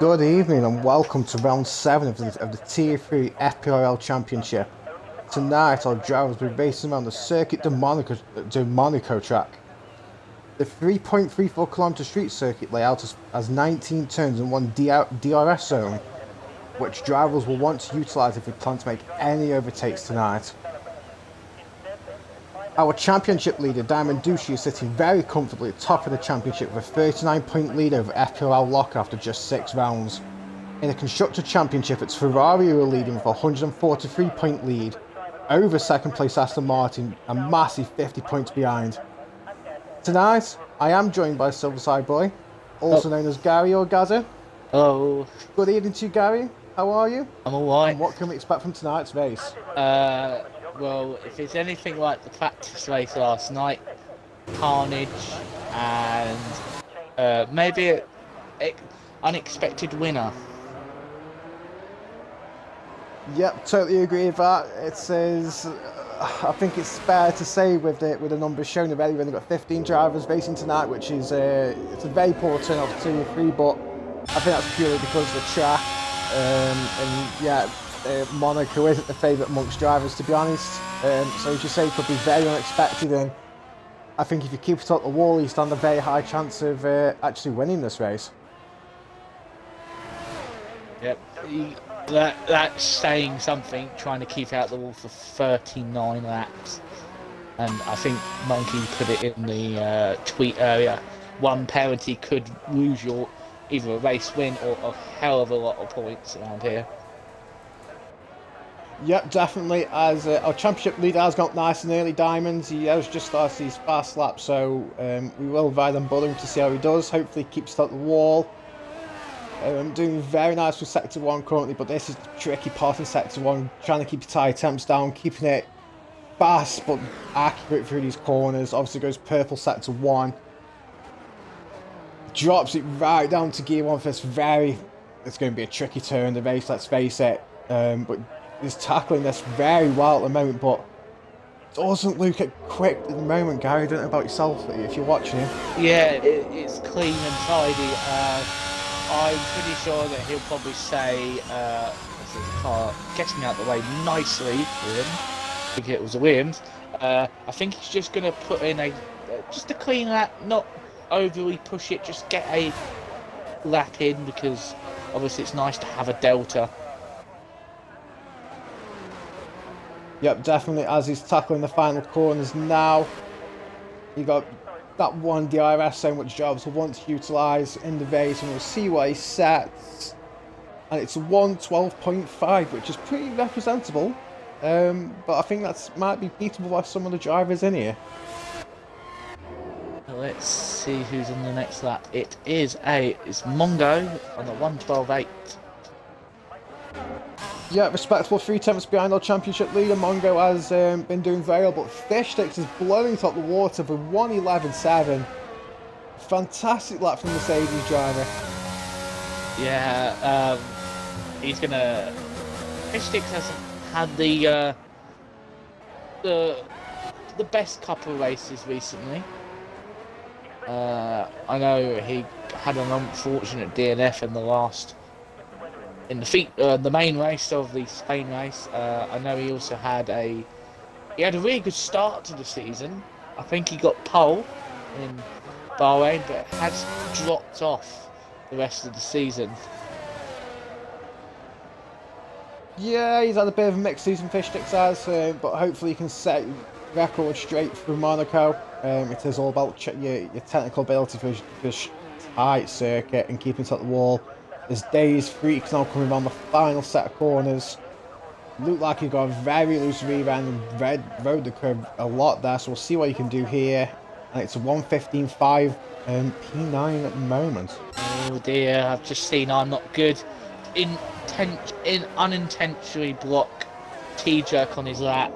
Good evening and welcome to round 7 of the Tier 3 FPRL Championship. Tonight our drivers will be racing around the Circuit de Monaco track. The 3.34km street circuit layout has 19 turns and one DRS zone, which drivers will want to utilise if they plan to make any overtakes tonight. Our championship leader, Diamond Duchy, is sitting very comfortably at the top of the championship with a 39-point lead over FPRL Lock after just 6 rounds. In the Constructor Championship, it's Ferrari who are leading with a 143-point lead over second place Aston Martin, a massive 50 points behind. Tonight, I am joined by Silverside Boy, also known as Gary or Gazza. Hello. Good evening to you, Gary. How are you? I'm alright. And what can we expect from tonight's race? Well, if it's anything like the practice race last night, carnage and maybe an unexpected winner. Yep, totally agree with that. It says, I think it's fair to say with the numbers shown already, we've only got 15 drivers racing tonight, which is it's a very poor turnout for Tier 3, but I think that's purely because of the track. Monaco isn't the favourite amongst drivers, to be honest. So as you say, it could be very unexpected, and I think if you keep it up the wall, you stand a very high chance of actually winning this race. Yep, that's saying something, trying to keep out the wall for 39 laps. And I think Monkey put it in the tweet earlier, one penalty could lose your either a race win or a hell of a lot of points around here. Yep, definitely. As our championship leader has got nice and early diamonds, he has just started his fast lap, so we will invite them bottom to see how he does. Hopefully he keeps it at the wall. Doing very nice with Sector 1 currently, but this is the tricky part in Sector 1, trying to keep your tyre temps down, keeping it fast but accurate through these corners. Obviously goes purple Sector 1. Drops it right down to gear 1 for this it's going to be a tricky turn in the race, let's face it. But he's tackling this very well at the moment, but doesn't look quick at the moment, Gary. I don't know about yourself if you're watching him. Yeah, it's clean and tidy. I'm pretty sure that he'll probably say, this is a car getting out the way nicely for him. I think it was a Williams. I think he's just going to put in just a clean lap, not overly push it, just get a lap in, because obviously it's nice to have a delta. Yep, definitely, as he's tackling the final corners now. You got that one DRS zone which drivers will want to utilise in the race, and we'll see what he sets. And it's a 112.5, which is pretty representable. But I think that might be beatable by some of the drivers in here. Let's see who's in the next lap. It's Mongo on the 112.8. Yeah, respectable 3 tenths behind our championship leader. Mongo has been doing very well, but Fish Sticks is blowing top the water for 1:11.7. Fantastic lap from the Mercedes driver. Yeah, he's gonna. Fish Sticks hasn't had the best couple of races recently. I know he had an unfortunate DNF in the main race of the Spain race. I know he also had a really good start to the season. I think he got pole in Bahrain, but has dropped off the rest of the season. Yeah, he's had a bit of a mixed season, Fish Sticks has, but hopefully he can set record straight through Monaco. It is all about your technical ability for this tight circuit and keeping it at the wall. There's Days Freaks now coming around the final set of corners. Look like he got a very loose rear end and rode the curve a lot there, so we'll see what he can do here. And it's a 1:15.5 P9 at the moment. Oh dear, I've just seen I'm not good. Unintentionally block T-jerk on his lap.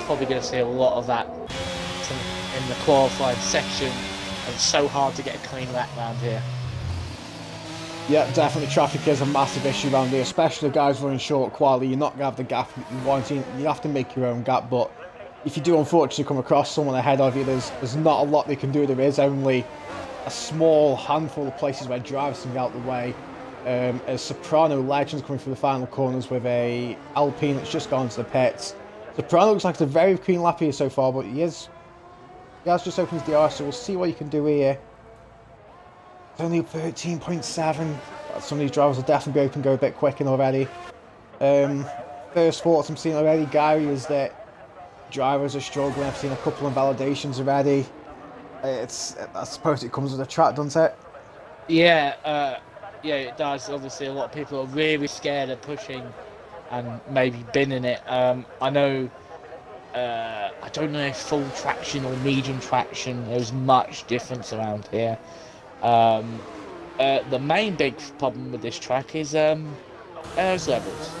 Probably going to see a lot of that in the qualifying section. And it's so hard to get a clean lap around here. Yeah, definitely traffic is a massive issue around here, especially guys running short quality. You're not going to have the gap you want. You have to make your own gap, but if you do unfortunately come across someone ahead of you, there's not a lot they can do. There is only a small handful of places where drivers can get out the way. As Soprano Legends coming through the final corners with a Alpine that's just gone to the pits. Soprano looks like it's a very clean lap here so far, but he has just opened his DRS, so we'll see what he can do here. It's only 13.7. Some of these drivers will definitely be open, go a bit quicker already. First thoughts I'm seeing already, Gary, is that drivers are struggling. I've seen a couple of invalidations already. I suppose it comes with the track, doesn't it? Yeah, yeah, it does. Obviously, a lot of people are really scared of pushing and maybe binning it. I know. I don't know if full traction or medium traction. There's much difference around here. The main big problem with this track is airs levels.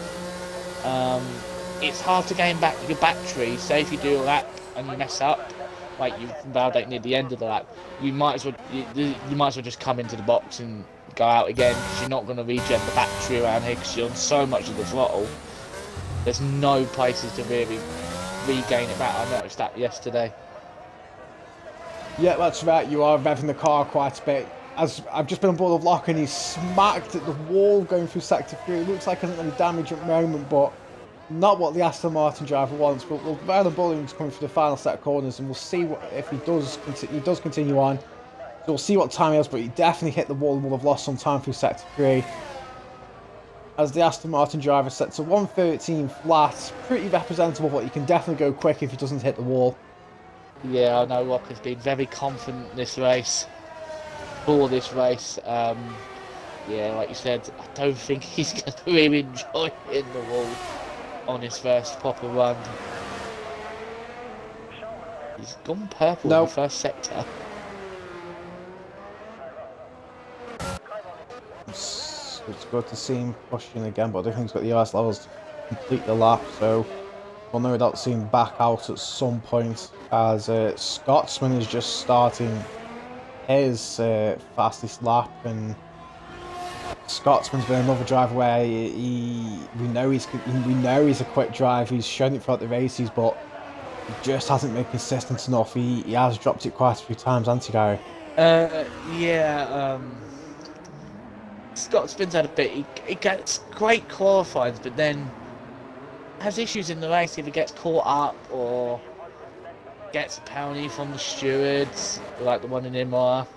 It's hard to gain back your battery. Say if you do a lap and you mess up, like you validate near the end of the lap, you might as well just come into the box and go out again, because you're not going to regen the battery around here because you're on so much of the throttle. There's no places to really regain it back. I noticed that yesterday. Yeah, that's right. You are revving the car quite a bit. As I've just been on board of Lock and he's smacked at the wall going through sector 3. It looks like it hasn't any damage at the moment, but not what the Aston Martin driver wants. But we'll ride on Bulling's coming through the final set of corners, and we'll see if he does continue on. So we'll see what time he has, but he definitely hit the wall and will have lost some time through sector 3. As the Aston Martin driver sets a 113 flat, pretty representable, but he can definitely go quick if he doesn't hit the wall. Yeah, I know Rock has been very confident in this race. For this race, yeah, like you said, I don't think he's going to really enjoy hitting the wall on his first proper run. He's gone purple in the first sector. It's good to see him pushing again, but I don't think he's got the ERS levels to complete the lap, so we'll no doubt see him back out at some point, as Scotsman is just starting his fastest lap, and Scotsman's been another driver where we know he's a quick driver. He's shown it throughout the races, but he just hasn't been consistent enough. He has dropped it quite a few times, hasn't he, Gary? Yeah. Scotsman's had a bit. He gets great qualifying, but then has issues in the race. Either gets caught up or gets a penalty from the stewards, like the one in Imola,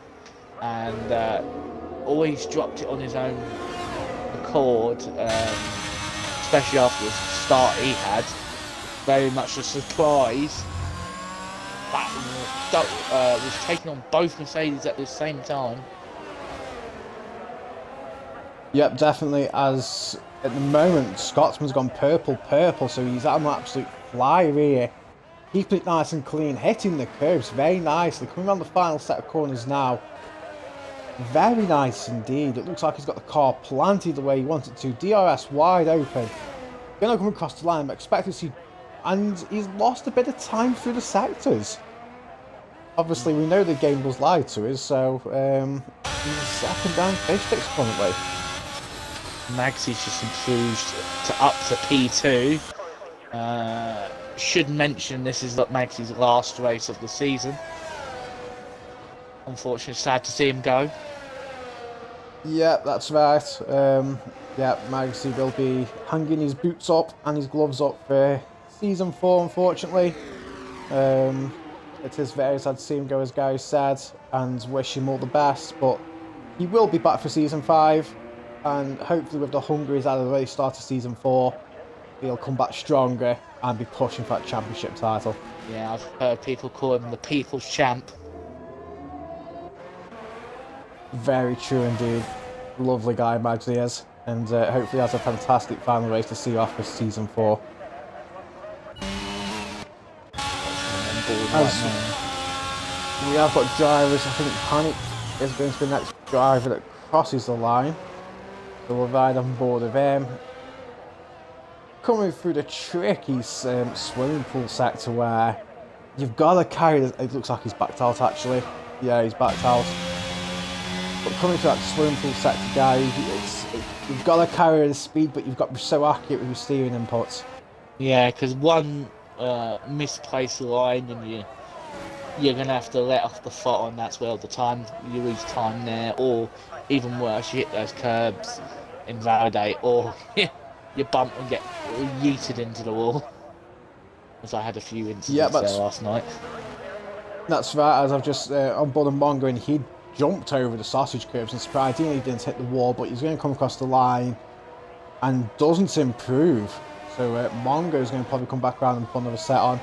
and always dropped it on his own accord, especially after the start he had. Very much a surprise. That was taking on both Mercedes at the same time. Yep, definitely, as at the moment Scotsman's gone purple, so he's at an absolute flyer here. Keeping it nice and clean, hitting the curbs very nicely, coming around the final set of corners now. Very nice indeed. It looks like he's got the car planted the way he wants it to. DRS wide open. Gonna come across the line, but expect to see, and he's lost a bit of time through the sectors. Obviously, we know the game was lied to us, so he's second down fish sticks currently. Magsy's just improved to up to P2. Should mention this is Magsy's last race of the season. Unfortunately, sad to see him go. Yeah, that's right. Yeah, Magsy will be hanging his boots up and his gloves up for season 4, unfortunately. It is very sad to see him go, as Gary said, and wish him all the best, but he will be back for season 5. And hopefully with the hunger he's had at the very start of season 4, he'll come back stronger and be pushing for that championship title. Yeah, I've heard people call him the People's Champ. Very true indeed. Lovely guy Magsy is. And hopefully he has a fantastic final race to see off for season 4. We have got drivers. I think Panic is going to be the next driver that crosses the line. So we'll ride on board of him. Coming through the tricky swimming pool sector where you've got to carry it looks like he's backed out actually. Yeah, he's backed out. But coming through that swimming pool sector, guy, you've got to carry the speed, but you've got to be so accurate with your steering inputs. Yeah, because one misplaced line and you're gonna have to let off the throttle, and that's where the time you lose time there, or even worse, you hit those curbs, invalidate, or you bump and get yeeted into the wall. As I had a few Yeah, incidents there last night. that's right. As I've just on board Mongo, and he jumped over the sausage curbs, and surprisingly he didn't hit the wall, but he's going to come across the line and doesn't improve. So Mongo is going to probably come back around and put another set on.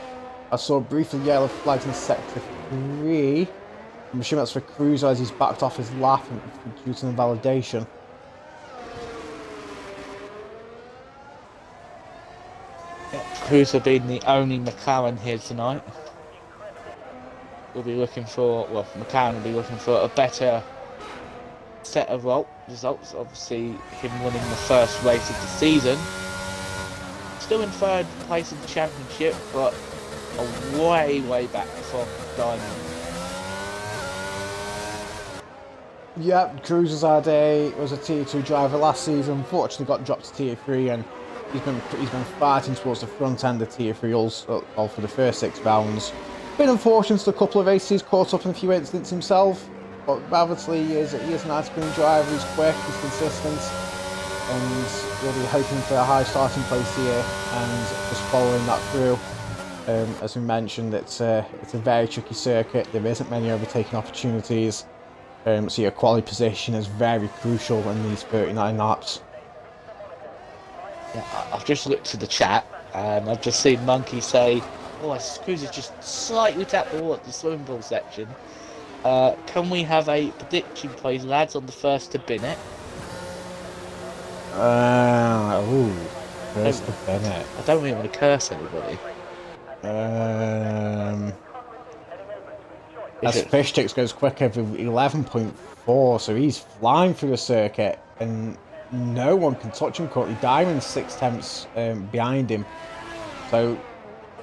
I saw briefly yellow flags in sector 3. I'm assuming that's for Cruiser as he's backed off his lap due to invalidation. Cruiser being the only McLaren here tonight. We'll be looking for, well, McLaren will be looking for a better set of results. Obviously, him winning the first race of the season. Still in third place in the championship, but way back from Diamond. Yep, Cruiser's was a Tier 2 driver last season. Unfortunately, got dropped to Tier 3, and he's been fighting towards the front end of Tier 3 all for the first 6 rounds. Been unfortunate a couple of races, caught up in a few incidents himself, but obviously he is an ice-cream driver. He's quick, he's consistent, and we'll be hoping for a high starting place here and just following that through. As we mentioned, it's a very tricky circuit. There isn't many overtaking opportunities. So your quality position is very crucial in these 39 laps. Yeah, I've just looked at the chat and I've just seen Monkey say, "Oh, Cruiser just slightly tapped the wall at the swimming pool section." Can we have a prediction, please, lads, on the first to bin it? First to bin it. I don't really want to curse anybody. As Fishsticks goes quick over 11.4, so he's flying through the circuit, and no one can touch him currently. Diamond's 6 tenths behind him. So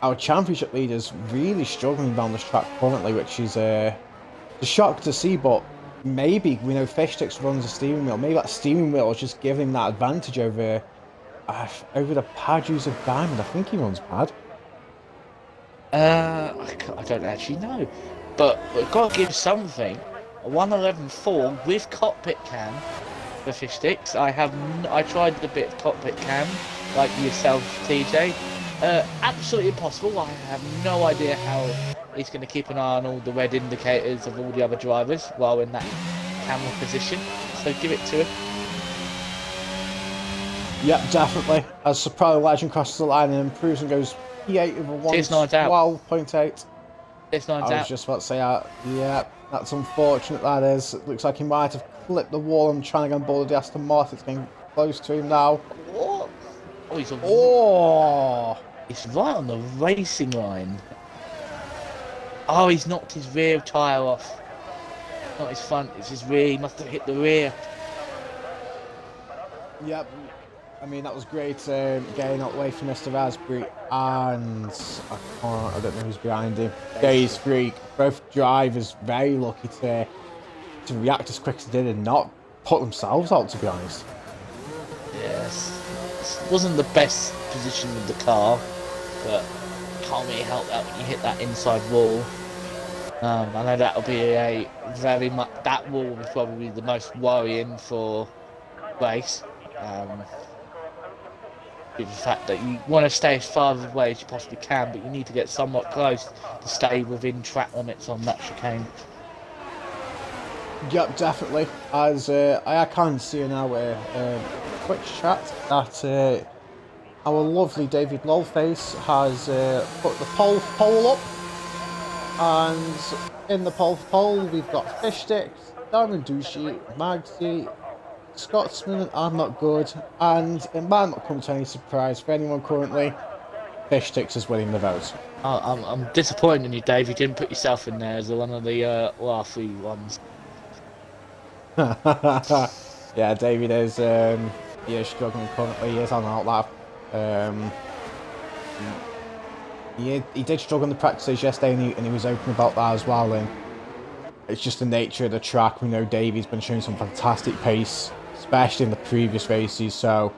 our championship leader's really struggling down this track currently, which is a shock to see, but maybe, we know Fishsticks runs a steering wheel. Maybe that steering wheel is just giving him that advantage over the pad use of Diamond. I think he runs pad. I don't actually know. But we've got to give something. A 111.4 with cockpit cam for Fishsticks. I tried the bit of cockpit cam, like yourself, TJ. Absolutely impossible. I have no idea how he's going to keep an eye on all the red indicators of all the other drivers while in that camera position. So give it to him. Yep, definitely. As Soprano Legend crosses the line and improves and goes P8 over 112.8. It's not I was just about to say, yeah, that's unfortunate, that is. It looks like he might have clipped the wall and trying to get on board the Aston Martin. It's getting close to him now. What? He's right on the racing line. Oh, he's knocked his rear tyre off. Not his front, it's his rear. He must have hit the rear. Yep. I mean, that was great getting away from Mr. Raspberry, and I don't know who's behind him. Days Freak. Both drivers very lucky to react as quick as they did and not put themselves out, to be honest. Yes. It wasn't the best position of the car, but can't really help that when you hit that inside wall. I know that'll be that wall will probably be the most worrying for race. The fact that you want to stay as far away as you possibly can, but you need to get somewhat close to stay within track limits on that chicane. Yep, definitely. As I can see in our Twitch chat that our lovely David Lolface has put the poll up, and in the poll we've got Fishsticks, Diamond Douchey, Magsy, Scotsman, and I'm Not Good, and it might not come to any surprise for anyone currently, Fishsticks is winning the vote. I'm disappointed in you, Dave. You didn't put yourself in there as one of the laughy ones. Yeah, David is struggling currently. He is on an outlap. He did struggle in the practices yesterday, and he was open about that as well. And it's just the nature of the track. We know David's been showing some fantastic pace, especially in the previous races. So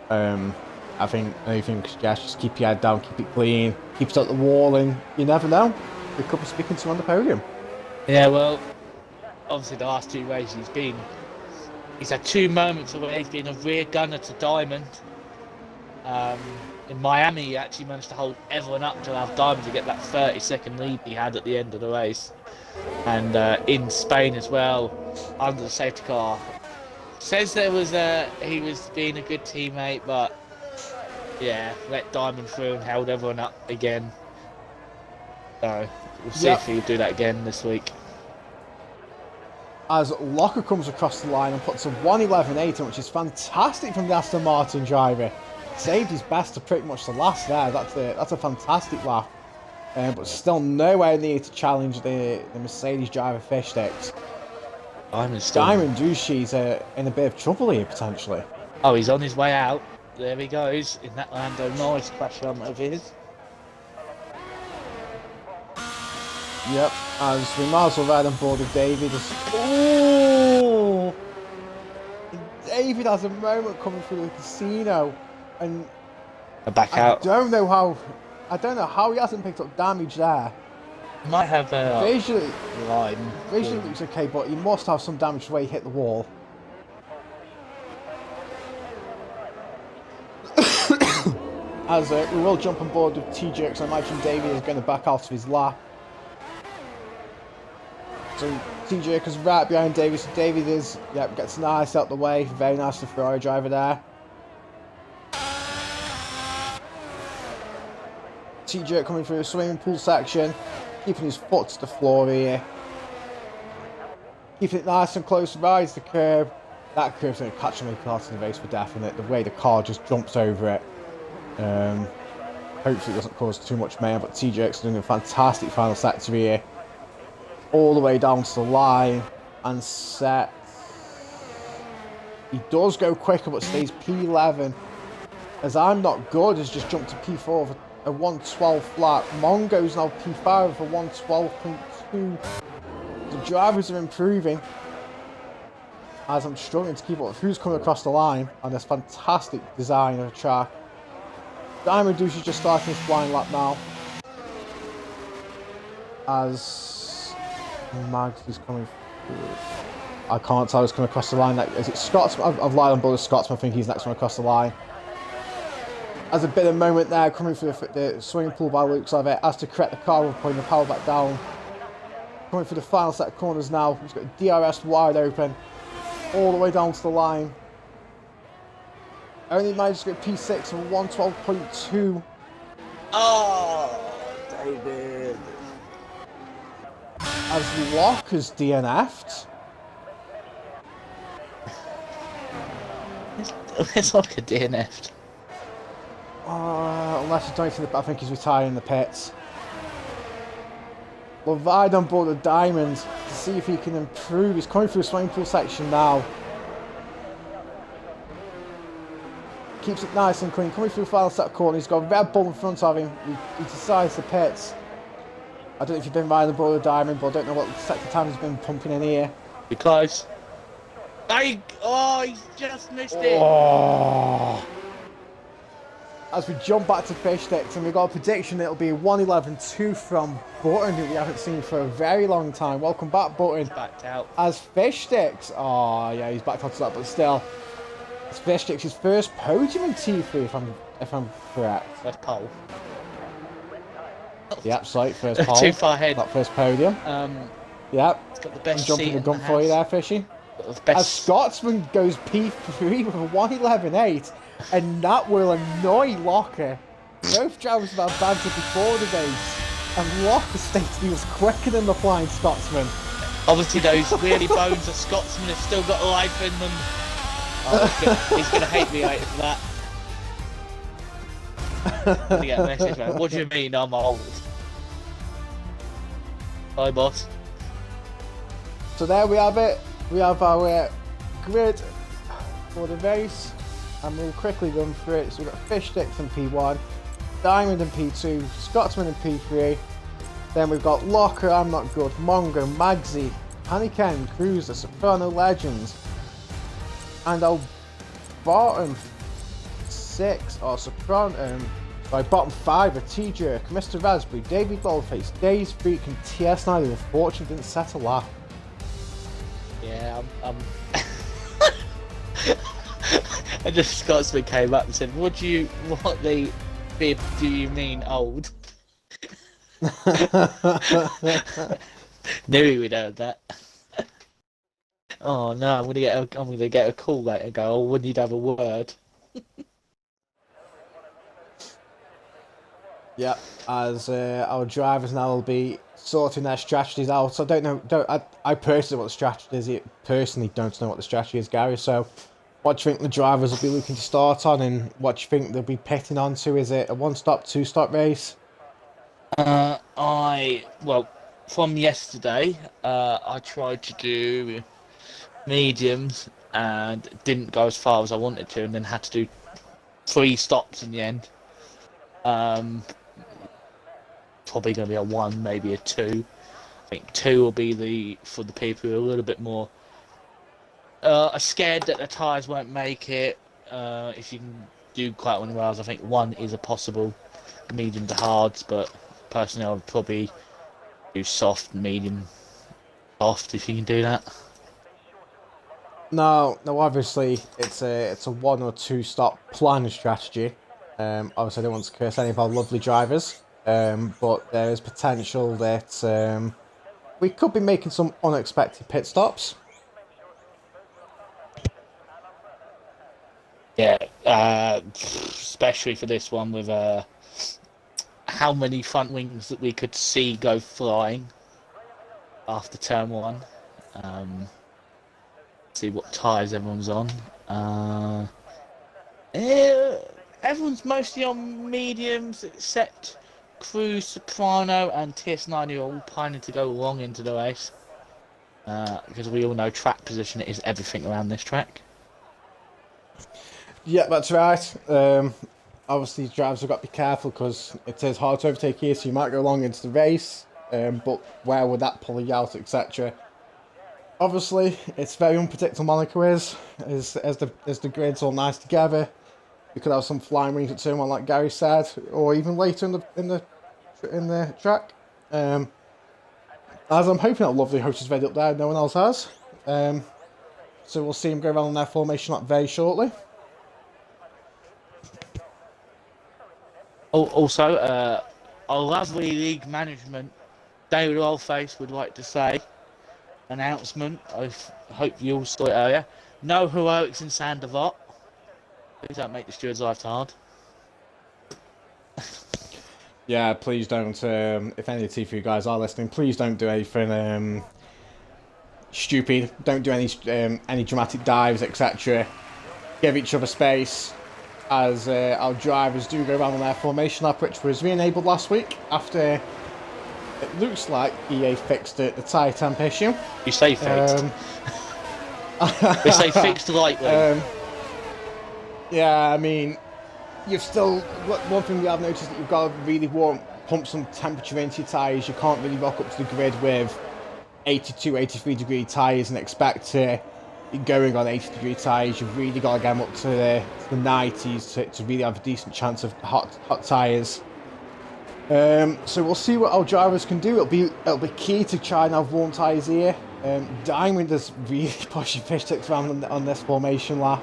I think just keep your head down, keep it clean, keep it at the wall, and you never know. we could be speaking to on the podium. Yeah, well, obviously the last 2 races he's had 2 moments where he's been a rear gunner to Diamond. In Miami, he actually managed to hold everyone up to have Diamond to get that 30-second lead he had at the end of the race. And in Spain as well, under the safety car. Says he was being a good teammate, but yeah, let Diamond through and held everyone up again. So we'll see if he'll do that again this week. As Locker comes across the line and puts a 1:11.8 in, which is fantastic from the Aston Martin driver. Saved his best to pretty much the last there. That's a fantastic lap. But still nowhere near to challenge the Mercedes driver Fish Sticks. Diamond Dushi's in a bit of trouble here, potentially. Oh, he's on his way out. There he goes, in that Lando Norris crash helmet of his. Yep, as we might as well ride on board with David. Oh! David has a moment coming through the casino, and Back out. I don't know how he hasn't picked up damage there. Might have a visually line. Visually looks okay, but he must have some damage where he hit the wall. As we will jump on board with TJ, because I imagine David is going to back out of his lap. So TJ is right behind David, so David gets nice out the way. Very nice to Ferrari driver there. TJ coming through a swimming pool section, keeping his foot to the floor here. Keeping it nice and close, rides the curb. That curb's going to catch him out in the race for definite. The way the car just jumps over it. Hopefully it doesn't cause too much mayhem, but TJ's doing a fantastic final sector here. All the way down to the line and set. He does go quicker but stays P11. As I'm Not Good has just jumped to P4 for a 112 flat. Mongo's now P5 for 112.2. The drivers are improving. As I'm struggling to keep up with who's coming across the line on this fantastic design of a track. Diamond Douche is just starting his flying lap now. As Mags is coming through. I can't tell who's coming across the line. Is it Scotsman? I've lied on board with Scotsman. I think he's next one across the line. As a bit of a moment there, coming through the swimming pool by the looks of it. Has to correct the car with putting the power back down. Coming through the final set of corners now. He's got DRS wide open. All the way down to the line. Only managed to get P6 for 112.2. Oh, David. As Locke has DNF'd. It's like a DNF'd. Unless he's donating I think he's retiring in the pits. We'll ride on board the Diamond to see if he can improve. He's coming through the swimming pool section now. Keeps it nice and clean. Coming through the final set corner. He's got a Red Bull in front of him. He decides to pits. I don't know if you've been riding on board the Diamond, but I don't know what sector time he's been pumping in here. Be close. He's just missed it. Oh. As we jump back to Fish Sticks, and we've got a prediction it'll be 1:11.2 from Button, who we haven't seen for a very long time. Welcome back, Button. Backed out. As Fish Sticks, he's backed onto that, but still, it's Fish Sticks' his first podium in T3, if I'm correct. First pole. Yep, sorry, first pole. Too far ahead. Not first podium. Yep. It's got the best I'm jumping the gun for you there, Fishy. As Scotsman goes P3 with a 1:11.8, and that will annoy Locker. Both drivers have had banter before the race, and Locker stated he was quicker than the Flying Scotsman. Obviously, those wheelie bones of Scotsman have still got life in them. He's gonna hate me later for that. I'm gonna get a message, man. What do you mean I'm old? Hi, boss. So there we have it. We have our grid for the race, and we'll quickly run through it. So we've got Fish Sticks in P1, Diamond in P2, Scotsman in P3. Then we've got Locker, I'm Not Good, Mongo, Magsy, Paniken, Cruiser, Soprano Legends, and our bottom 6 are Soprano, By bottom 5 are T-Jerk, Mr. Raspberry, David Baldface, Days Freak and TS9 who unfortunately didn't set a lap. Yeah, and just Scotsman came up and said, what the bib do you mean old? Knew he would have that. Oh no, I'm gonna get a call later and go, oh, wouldn't you have a word? Yeah, as our drivers now will be sorting their strategies out. I don't know. I personally know what the strategy is. Personally, don't know what the strategy is, Gary. So, what do you think the drivers will be looking to start on, and what do you think they'll be pitting onto? Is it a one-stop, two-stop race? From yesterday, I tried to do mediums and didn't go as far as I wanted to, and then had to do 3 stops in the end. Probably going to be a 1, maybe a 2. I think 2 will be for the people who are a little bit more are scared that the tyres won't make it. If you can do quite 1 miles, I think 1 is a possible medium to hards, but personally I would probably do soft, medium, soft if you can do that. No, obviously it's a 1 or 2 stop plan strategy. Obviously I don't want to curse any of our lovely drivers, but there is potential that we could be making some unexpected pit stops. Yeah, especially for this one with how many front wings that we could see go flying after turn 1. See what tyres everyone's on. Everyone's mostly on mediums except Cruz, Soprano and TS9 who are all pining to go long into the race. Because we all know track position is everything around this track. Yeah, that's right. Obviously, drivers have got to be careful because it is hard to overtake here, so you might go long into the race, but where would that pull you out, etc. Obviously, it's very unpredictable. Monaco is as the grids all nice together. You could have some flying wings at turn 1, like Gary said, or even later in the track. As I'm hoping that lovely host is ready up there, no one else has. So we'll see him go around on their formation lap very shortly. Also, our lovely league management, David Oldface, would like to say, announcement, I hope you all saw it earlier, no heroics in Sandavot. Please don't make the steward's life hard. Yeah, please don't, if any of the T3 guys are listening, please don't do anything stupid. Don't do any dramatic dives, etc. Give each other space, as our drivers do go around on their formation lap, which was re-enabled last week after it looks like EA fixed the tyre temp issue. You say fixed. You say fixed lightly. Yeah, I mean, you've still... One thing we have noticed that you've got to really pump some temperature into your tyres. You can't really rock up to the grid with 82, 83 degree tyres and expect to be going on 80 degree tyres. You've really got to get them up to the 90s to really have a decent chance of hot tyres. So we'll see what our drivers can do. It'll be key to try and have warm tyres here. Diamond is really pushing fish sticks around on this formation lap.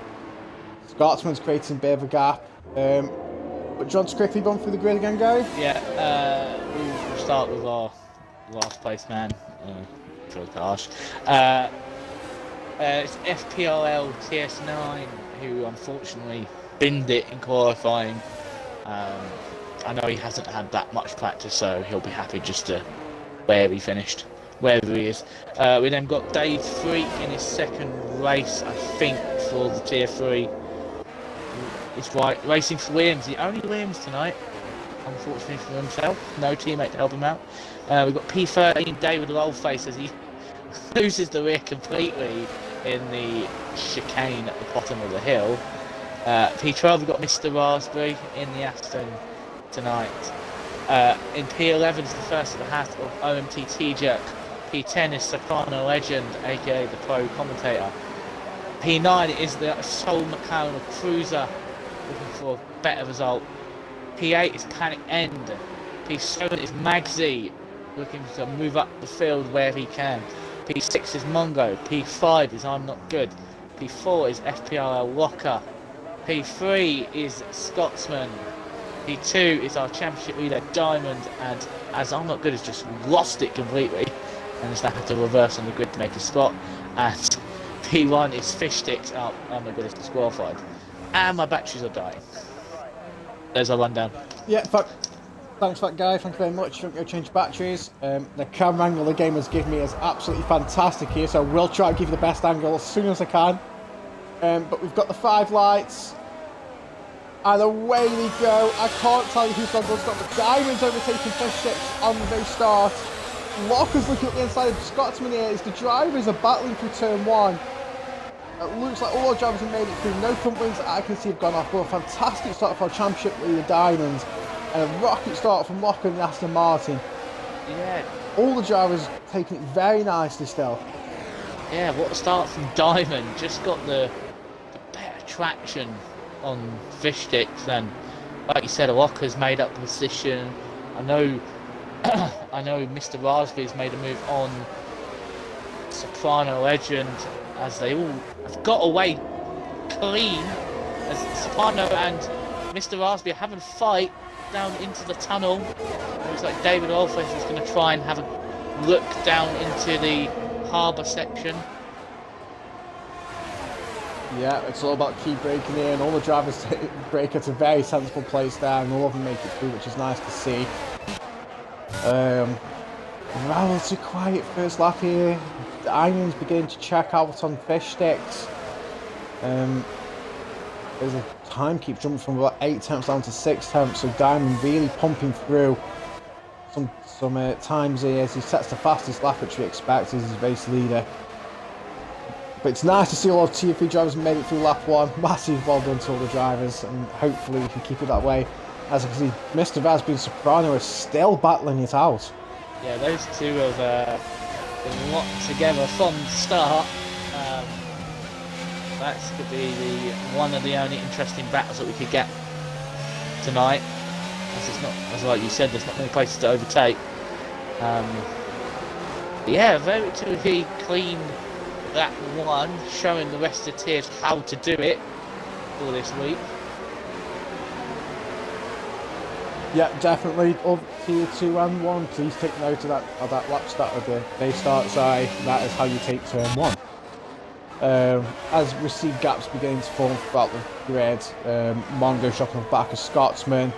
Scotsman's creating a bit of a gap. But do you want to quickly run through the grid again, Gary? Yeah, we'll start with our last place man. Gosh. It's FPRL TS9 who unfortunately binned it in qualifying. I know he hasn't had that much practice, so he'll be happy just to wherever he is. We then got Dave Freak in his second race, I think, for the Tier 3. He's racing for Williams, the only Williams tonight, unfortunately for himself. No teammate to help him out. We've got P13, David Lolface, as he loses the rear completely in the chicane at the bottom of the hill. P12, we've got Mr. Raspberry in the Aston tonight. In P11 is the first of the hat of OMT T-Jerk. P10 is Soprano Legend, aka the pro commentator. P9 is the sole McLaren Cruiser, looking for a better result. P8 is Panic End. P7 is Magsy, looking to move up the field where he can. P6 is Mongo. P5 is I'm Not Good. P4 is FPRL Locker. P3 is Scotsman. P2 is our championship leader Diamond, and as I'm Not Good has just lost it completely and has now had to reverse on the grid to make a spot. And P1 is Fish Sticks. Oh, I'm Not Good is disqualified. And my batteries are dying. There's our rundown. Yeah, thanks for that, guy. Thank you very much. I'm going to change batteries. The camera angle the game has given me is absolutely fantastic here, so I will try to give you the best angle as soon as I can. But we've got the 5 lights. And away we go. I can't tell you who's going to stop, but Diamond's overtaking Fish Sticks on the very start. Locker's looking at the inside of Scotsman here as the drivers are battling through turn 1. It looks like all our drivers have made it through. No front wings that I can see have gone off, but a fantastic start for our championship leader Diamonds. And a rocket start from Locker and Aston Martin. Yeah. All the drivers taking it very nicely still. Yeah, what a start from Diamond. Just got the better traction on Fish Sticks, and like you said, Locker's made up position. I know Mr. Raspberry's made a move on Soprano Legend, as they all have got away clean, as Soprano and Mr. Raspberry having a fight down into the tunnel. It looks like David Olface is going to try and have a look down into the harbour section. Yeah, it's all about keep breaking in. All the drivers break at a very sensible place there, and all of them make it through, which is nice to see. Relatively quiet first lap here. Diamond's beginning to check out on Fish Sticks. There's a time keeps jumping from about 8 temps down to 6 temps, so Diamond really pumping through some times here as he sets the fastest lap, which we expect as his race leader. But it's nice to see all our Tier 3 drivers made it through lap 1. Massive well done to all the drivers, and hopefully we can keep it that way. As you can see, Mr. Raspberry and Soprano are still battling it out. Yeah, those two have been locked together from the start. That could be one of the only interesting battles that we could get tonight. As it's not, as like you said, there's not many places to overtake. Yeah, very clean that one, showing the rest of the tiers how to do it for this week. Yeah, definitely. All Tier 2 and 1, please take note of that lap start of the day start side. That is how you take turn 1. As we see gaps beginning to form throughout the grid, Mongo's dropping off the back of Scotsman.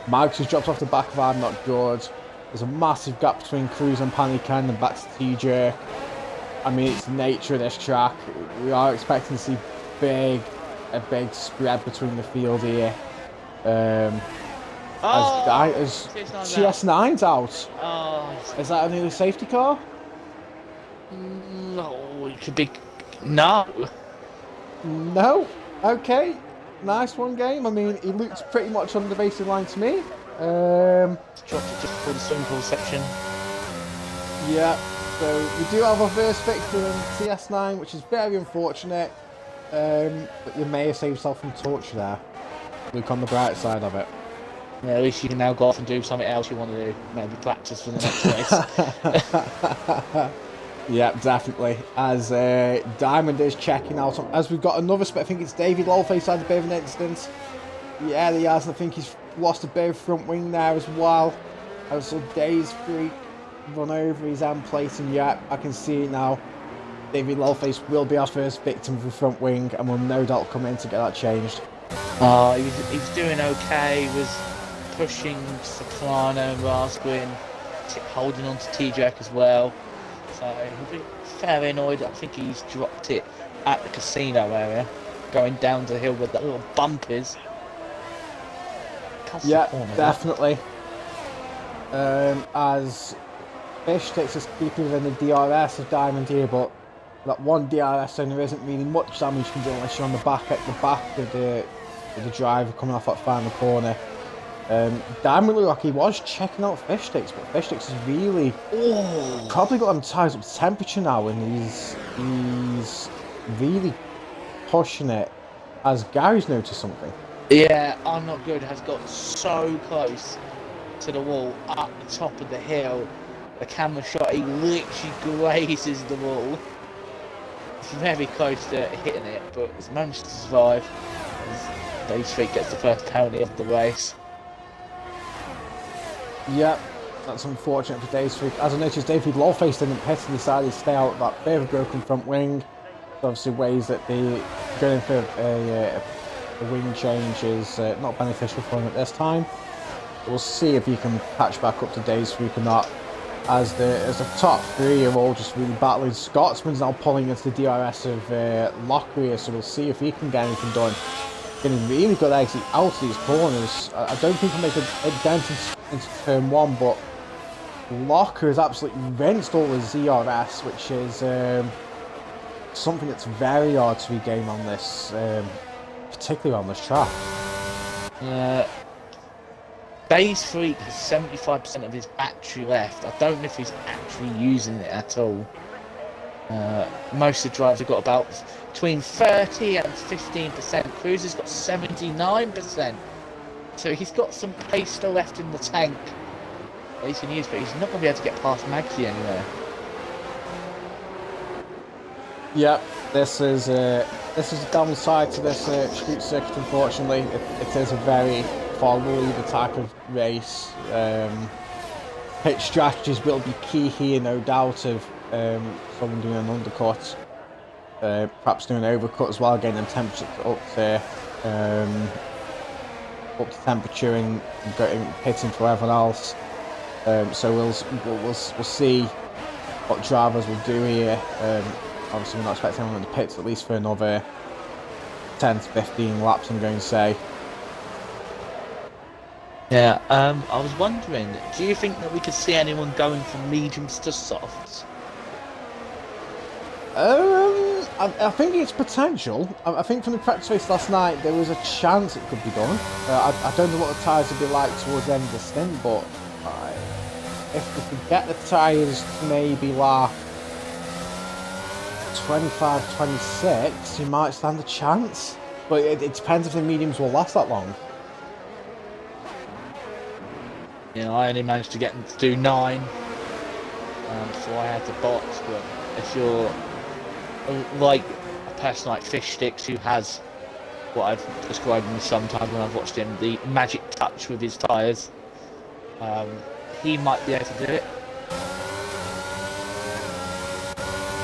Mags has dropped off the back of I'm Not Good. There's a massive gap between Cruise and Panic End and back to T-Jerk. I mean, it's the nature of this track. We are expecting to see a big spread between the field here. As TS9's out. Oh, is that a new safety car? No, it could be. No. No? Okay. Nice one, game. I mean, he looks pretty much on the racing line to me. Dropped it just for the swimming pool section. Yeah. So we do have a first fixture in TS9, which is very unfortunate. But you may have saved yourself from torture there. Look on the bright side of it. Yeah, at least you can now go off and do something else you want to do. Maybe practice for the next race. Yeah, definitely. As Diamond is checking out, as we've got another spot. I think it's David Lawface had a bit of an incident. Yeah, he has. I think he's lost a bit of front wing there as well. I saw Days Freak run over his end plate, and yeah, I can see it now. David Lawface will be our first victim of the front wing, and will no doubt come in to get that changed. He's doing okay. He was pushing Soprano and Raspberry, holding on to T-Jack as well. So he'll be fairly annoyed. I think he's dropped it at the casino area, going down the hill with that little bump is. Yeah, definitely. As Fish takes us keeping within the DRS of Diamond here, but that one DRS zone, there isn't really much damage you can do unless you're on the back of the driver coming off that final corner. Diamond looked like he was checking out Fish Sticks, but Fish Sticks has really probably got him tied up to temperature now, and he's really pushing it. As Gary's noticed something. Yeah, I'm Not Good has got so close to the wall, up the top of the hill. The camera shot, he literally grazes the wall. It's very close to hitting it, but he's managed to survive. Dave Street gets the first penalty of the race. Yep, that's unfortunate for Dave Freak. As I noticed, David Lawface didn't pit and decided to stay out that bit of a broken front wing. So obviously ways that the going for a wing change is not beneficial for him at this time. We'll see if he can patch back up to Dave Freak or not. As the top three are all just really battling. Scotsman's now pulling into the DRS of Lockyer, so we'll see if he can get anything done. Getting really good exit out of these corners. I don't think he'll make a dent into turn one, but Locker has absolutely rinsed all the ZRS, which is something that's very hard to regain on this, particularly on this track. Base Freak has 75% of his battery left. I don't know if he's actually using it at all. Most of the drivers have got about between 30 and 15%. Cruiser's got 79%. So he's got some pace still left in the tank that he can use, but he's not going to be able to get past Maxi anywhere. Yep, this is a downside to this street circuit. Unfortunately, it is a very follow-leader type of race. Pit strategies will be key here, no doubt, of someone doing an undercut, perhaps doing an overcut as well, getting them temperature up to temperature and pitting for everyone else. So we'll see what drivers will do here. Obviously, we're not expecting anyone in the pits at least for another 10 to 15 laps, I'm going to say. Yeah, I was wondering, do you think that we could see anyone going from mediums to softs? I think it's potential. I think from the practice race last night, there was a chance it could be done. I don't know what the tyres would be like towards the end of the stint, but if we could get the tyres to maybe like 25, 26, you might stand a chance. But it depends if the mediums will last that long. You know, I only managed to get them to do 9 before I had to box, but if you're like a person like Fish Sticks who has what I've described him sometimes when I've watched him, the magic touch with his tyres, he might be able to do it.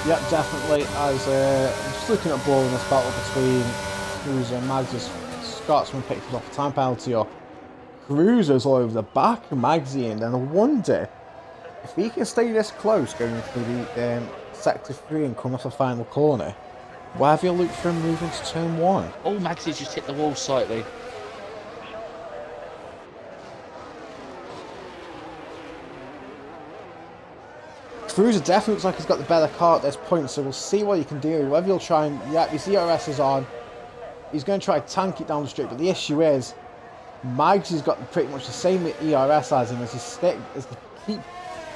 Yeah, definitely. As I'm just looking at ball in this battle between Cruiser and Magsy. Scotsman picked off a time penalty up. Cruiser's all over the back of Magsy, and then I wonder if he can stay this close going through the sector 3 and come off the final corner. Where have you looked for him moving to turn 1? Oh, Maxie's just hit the wall slightly. Cruiser definitely looks like he's got the better car at this point, so we'll see what he can do. Whether he'll try and... Yeah, his ERS is on. He's going to try to tank it down the straight, but the issue is Magsy's got pretty much the same ERS as him, as he keep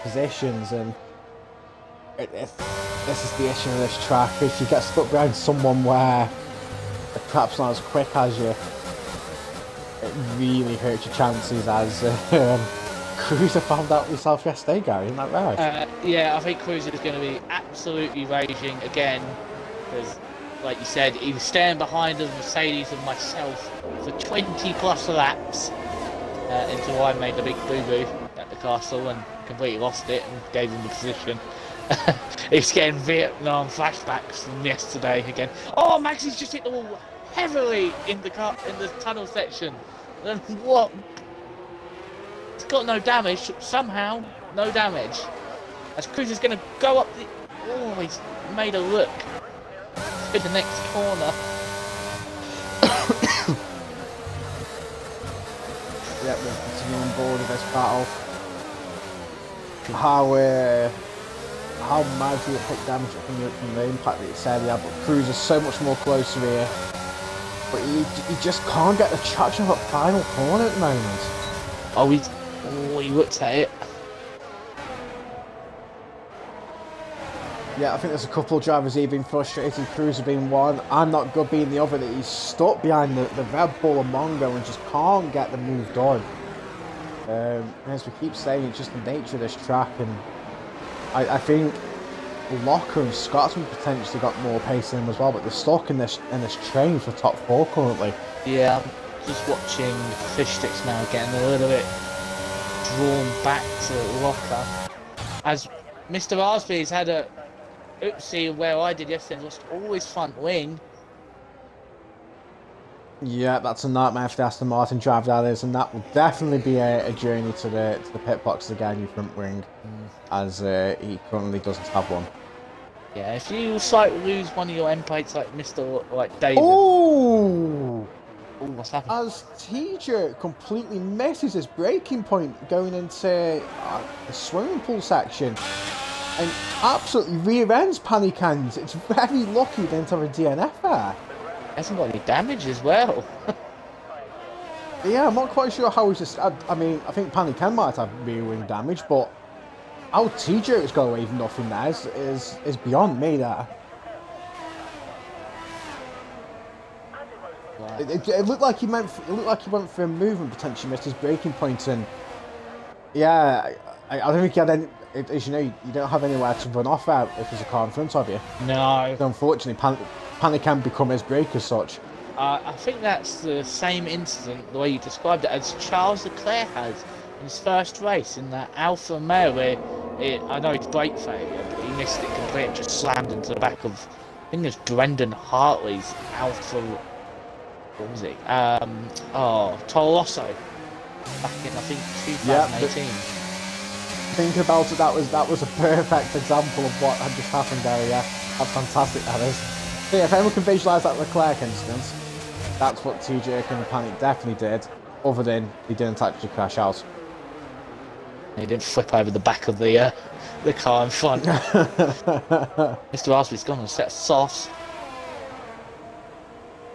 positions, and this is the issue with this track. If you get stuck behind someone where they're perhaps not as quick as you, it really hurts your chances, as Cruiser found out himself yesterday, Gary, isn't that right? Yeah, I think Cruiser is going to be absolutely raging again, because, like you said, he was staying behind the Mercedes and myself for 20 plus laps until I made the big boo-boo at the castle and completely lost it and gave him the position. He's getting Vietnam flashbacks from yesterday again. Oh, Maxie's just hit the wall heavily in the tunnel section. And what? It's got no damage, somehow, no damage. As Cruiser's going to go up the... Oh, he's made a look to the next corner. Yep, we're continuing on board with this battle. How Magsy will take damage from the impact that he said he had, but Cruiser's so much more closer here. But he just can't get the traction of that final corner at the moment. Oh, he looked at it. Yeah, I think there's a couple of drivers here being frustrated, Cruiser being one, I'm not good being the other, that he's stuck behind the Red Bull and Mongo and just can't get the move done. As we keep saying, it's just the nature of this track, and I think Locker and Scotsman potentially got more pace in them as well, but they're stuck in this train for top 4 currently. Yeah, I'm just watching Fish Sticks now getting a little bit drawn back to Locker. As Mr. Raspberry's had a oopsie where I did yesterday, lost all his front wing. Yeah, that's a nightmare for the Aston Martin driver, that is, and that will definitely be a journey to the pit box to get a new front wing, as he currently doesn't have one. Yeah, if you slightly lose one of your end plates like Mr. like David. Oh! Oh, what's happened? As TJ completely misses his braking point going into the swimming pool section and absolutely rear ends Panicans. It's very lucky he didn't have a DNF there. Hasn't got any damage as well. Yeah, I'm not quite sure how he's just. I mean, I think Panican might have rear wing damage, but how TJ has got away with nothing there is beyond me there. Wow. It looked like he went for a move and potentially missed his braking point, and yeah, I don't think he had any. As you know, you don't have anywhere to run off out if there's a car in front of you. No. So unfortunately, Panican become his brake as such. I think that's the same incident, the way you described it, as Charles Leclerc has in his first race in that Alfa Romeo, where I know it's brake failure, but he missed it completely and just slammed into the back of, I think it was Brendan Hartley's Alfa. What was it? Toro Rosso back in, I think, 2018. Think about it, that was a perfect example of what had just happened there, yeah. That's fantastic, that is. So yeah, if anyone can visualise that Leclerc instance, that's what TJ and the Panic definitely did, other than he didn't actually crash out. He didn't flip over the back of the car in front. Mr. Raspberry's gone on a set of softs.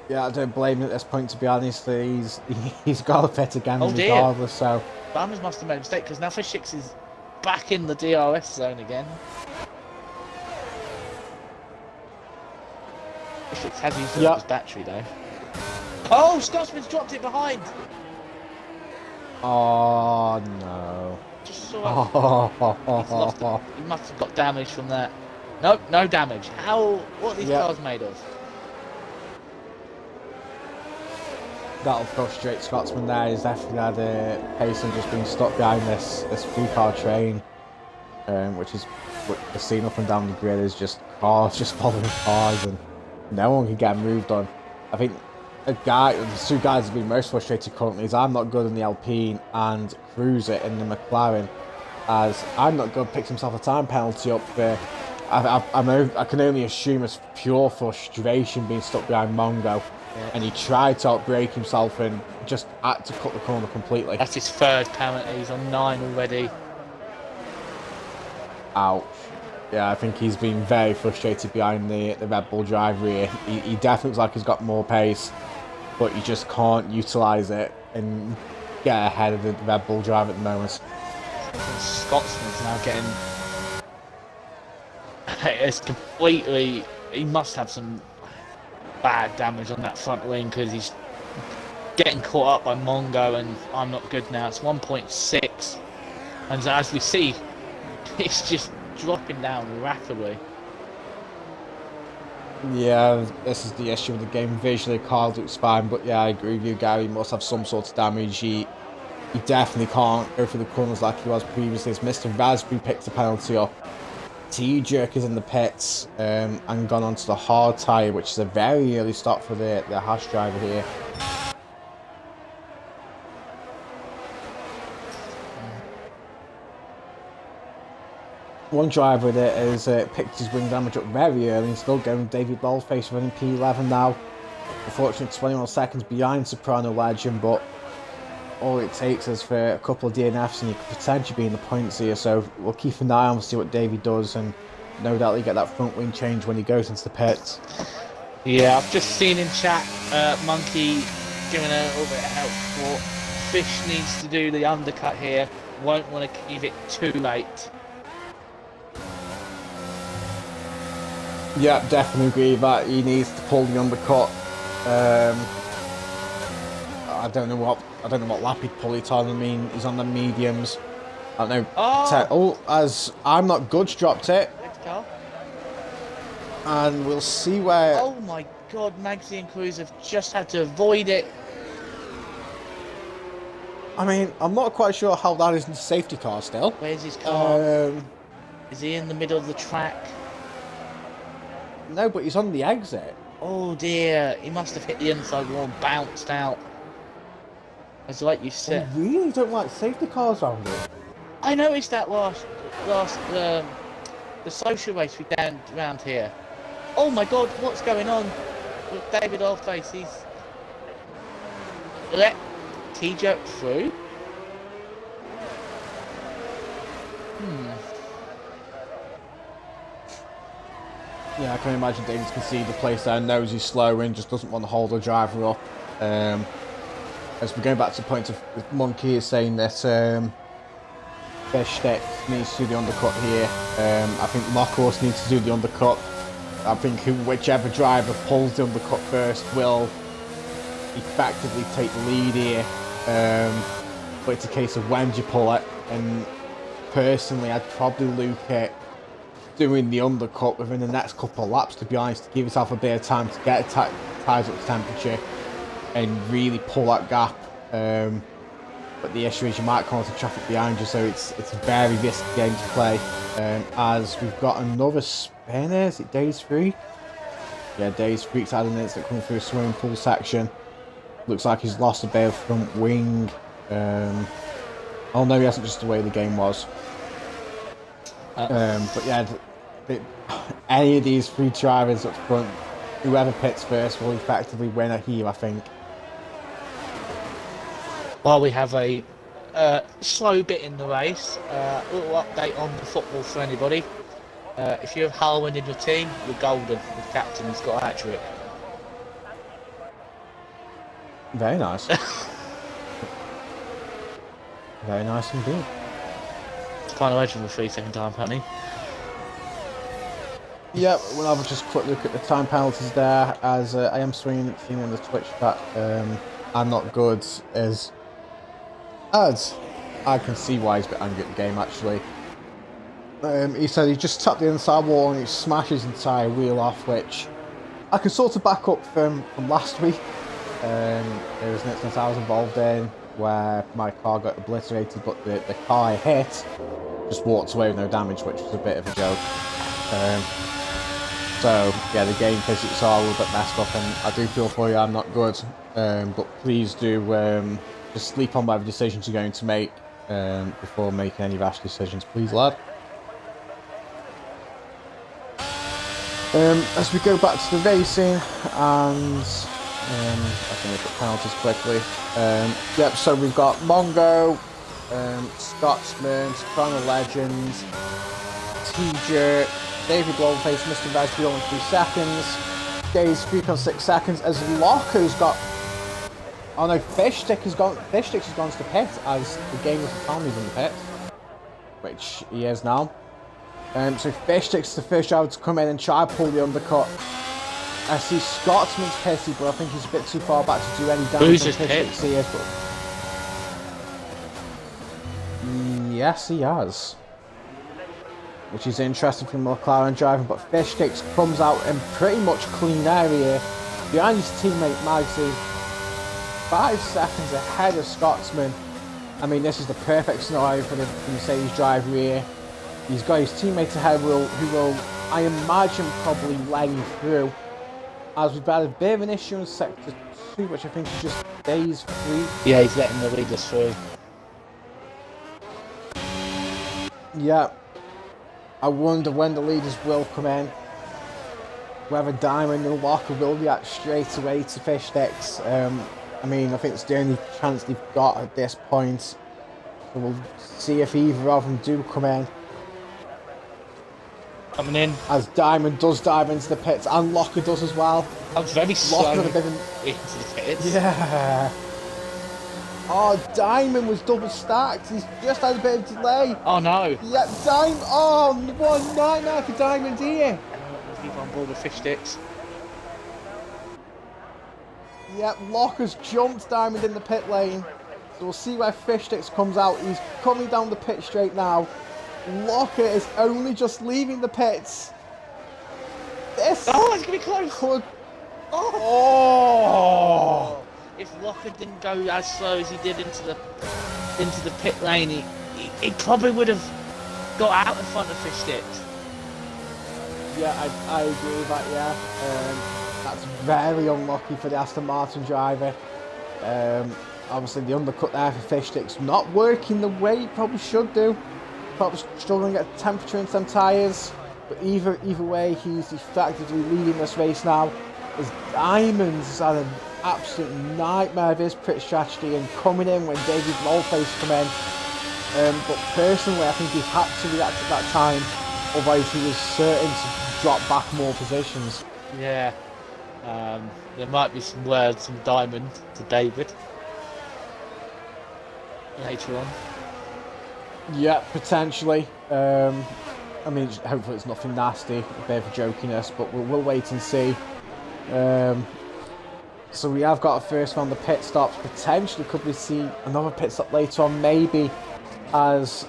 Yeah, I don't blame him at this point, to be honest. He's got a pit again regardless, so... Banners must have made a mistake, because now Fish is back in the DRS zone again. Fish has used his battery, though. Oh, Scotsman's dropped it behind! Oh, no. Just saw he's lost it. He must have got damage from that. Nope, no damage. What are these cars made of? That'll frustrate Scotsman there. He's definitely had a pace and just being stuck behind this 3-car train, which is what we're seeing up and down the grid is just cars just following cars, and no one can get moved on. I think the two guys have been most frustrated currently is I'm not good in the Alpine and Cruiser in the McLaren, as I'm not good picked himself a time penalty up there. I can only assume it's pure frustration being stuck behind Mongo. Yeah. And he tried to outbrake himself and just had to cut the corner completely. That's his third penalty. He's on 9 already. Ouch. Yeah, I think he's been very frustrated behind the Red Bull driver here. He definitely looks like he's got more pace, but you just can't utilise it and get ahead of the Red Bull driver at the moment. Scotsman's now getting... It's completely... He must have some bad damage on that front wing, because he's getting caught up by Mongo, and I'm not good now. It's 1.6, and as we see, it's just dropping down rapidly. Yeah, this is the issue with the game. Visually, car looks fine, but yeah, I agree with you, Gary. He must have some sort of damage. He definitely can't go through the corners like he was previously. As Mr. Raspberry picked the penalty up. T-Jerk is in the pits and gone onto the hard tyre, which is a very early stop for the Haas driver here. One driver that has picked his wing damage up very early and still going, David Baldface running P11 now. Unfortunately 21 seconds behind Soprano Legend, but all it takes is for a couple of DNFs and you could potentially be in the points here, so we'll keep an eye on to see what Davey does, and no doubt he'll get that front wing change when he goes into the pits. Yeah, I've just seen in chat Monkey giving a little bit of help support. Fish needs to do the undercut here, won't want to give it too late. Yeah, definitely agree that he needs to pull the undercut. I don't know what lap he'd pull it on. I mean, he's on the mediums. I don't know. Oh! As I'm not good, dropped it, Next car. and we'll see where. Oh my god, Magsy and Cruz have just had to avoid it. I mean, I'm not quite sure how that isn't a safety car still. Where's his car? Is he in the middle of the track? No, but he's on the exit. Oh dear, he must have hit the inside wall and bounced out. It's like you I said. really don't like safety cars around here. I noticed that last the social race we down around here. Oh my god, what's going on with David Oldface? He's let T-jerk through. Yeah, I can imagine David's conceded the place there, knows he's slow and just doesn't want to hold the driver up. As we're going back to the point of Monkey is saying that Fishstick needs to do the undercut here. I think Mockhouse needs to do the undercut. I think whichever driver pulls the undercut first will effectively take the lead here. But it's a case of when do you pull it, and personally I'd probably look at doing the undercut within the next couple of laps, to be honest, to give yourself a bit of time to get tyres up to temperature and really pull that gap. But the issue is you might come into traffic behind you, so it's a very risky game to play. As we've got another spinner, is it Days Freak? Yeah, Days Freak's had an instant coming through a swimming pool section. Looks like he's lost a bit of front wing. Oh no, he hasn't, just the way the game was. But yeah, any of these three drivers up front, whoever pits first will effectively win it here, I think. While we have a slow bit in the race, a little update on the football for anybody. If you have Harwin in your team, you're golden. The captain's got a hat-trick. Very nice. Very nice indeed. It's kind of edge for the 3-second time penalty. Yep, we'll have just a quick look at the time penalties there, as I am seeing in the Twitch chat. I'm not good as I can see why he's a bit angry at the game actually. He said he just tapped the inside wall and he smashes his entire wheel off, which I can sort of back up from last week. There was an instance I was involved in where my car got obliterated, but the car I hit just walked away with no damage, which was a bit of a joke. So yeah, the game physics are a little bit messed up, and I do feel for you, I'm not good. But please do just sleep on whatever decisions you're going to make before making any rash decisions, please, lad. As we go back to the racing, and I can look at penalties quickly. Yep, so we've got Mongo, Scotsman, Soprano Legend, T-Jerk, David Blowface, Mr. Vesby on 3 seconds, Days Freak on 6 seconds, as Locker's got... Oh no, Fishsticks has gone to the pit, as the game was found he's in the pit, which he is now. So Fishsticks is the first driver to come in and try to pull the undercut. I see Scotsman's pissy, but I think he's a bit too far back to do any damage on Fishsticks here. But... Yes, he has. Which is interesting from McLaren driving, but Fishsticks comes out in pretty much clean area behind his teammate Magsy, 5 seconds ahead of Scotsman. I mean, this is the perfect scenario for the Mercedes driver here. He's got his teammates ahead who will, I imagine, probably let him through. As we've had a bit of an issue in Sector 2, which I think is just Days Freak. Yeah, he's letting the leaders through. Yeah. I wonder when the leaders will come in. Whether Diamond and Locker will react straight away to Fishsticks. I mean, I think it's the only chance they've got at this point. So we'll see if either of them do come in. Coming in. As Diamond does dive into the pits, and Locker does as well. I was very slow into the pits. Yeah. Oh, Diamond was double stacked. He's just had a bit of delay. Oh no. Yeah, Diamond. Oh, what a nightmare for Diamond here. people on board with fish sticks. Yep, Locker's jumped Diamond in the pit lane. So we'll see where Fish Sticks comes out. He's coming down the pit straight now. Locker is only just leaving the pits. This it's going to be close. Could... Oh! If Locker didn't go as slow as he did into the pit lane, he probably would have got out in front of Fish Sticks. Yeah, I agree with that, yeah. That's very unlucky for the Aston Martin driver. Obviously, the undercut there for Fish Sticks not working the way it probably should do. Probably struggling to get temperature into them tyres. But either way, he's effectively leading this race now. As Diamonds had an absolute nightmare of his pit strategy and coming in when David Rollface come in. But personally, I think he had to react at that time. Otherwise, he was certain to drop back more positions. Yeah. There might be some words from Diamond to David later on. Yeah, potentially. I mean, hopefully it's nothing nasty, a bit of jokiness, but we'll wait and see. So we have got a first round of pit stops. Potentially could we see another pit stop later on, maybe, as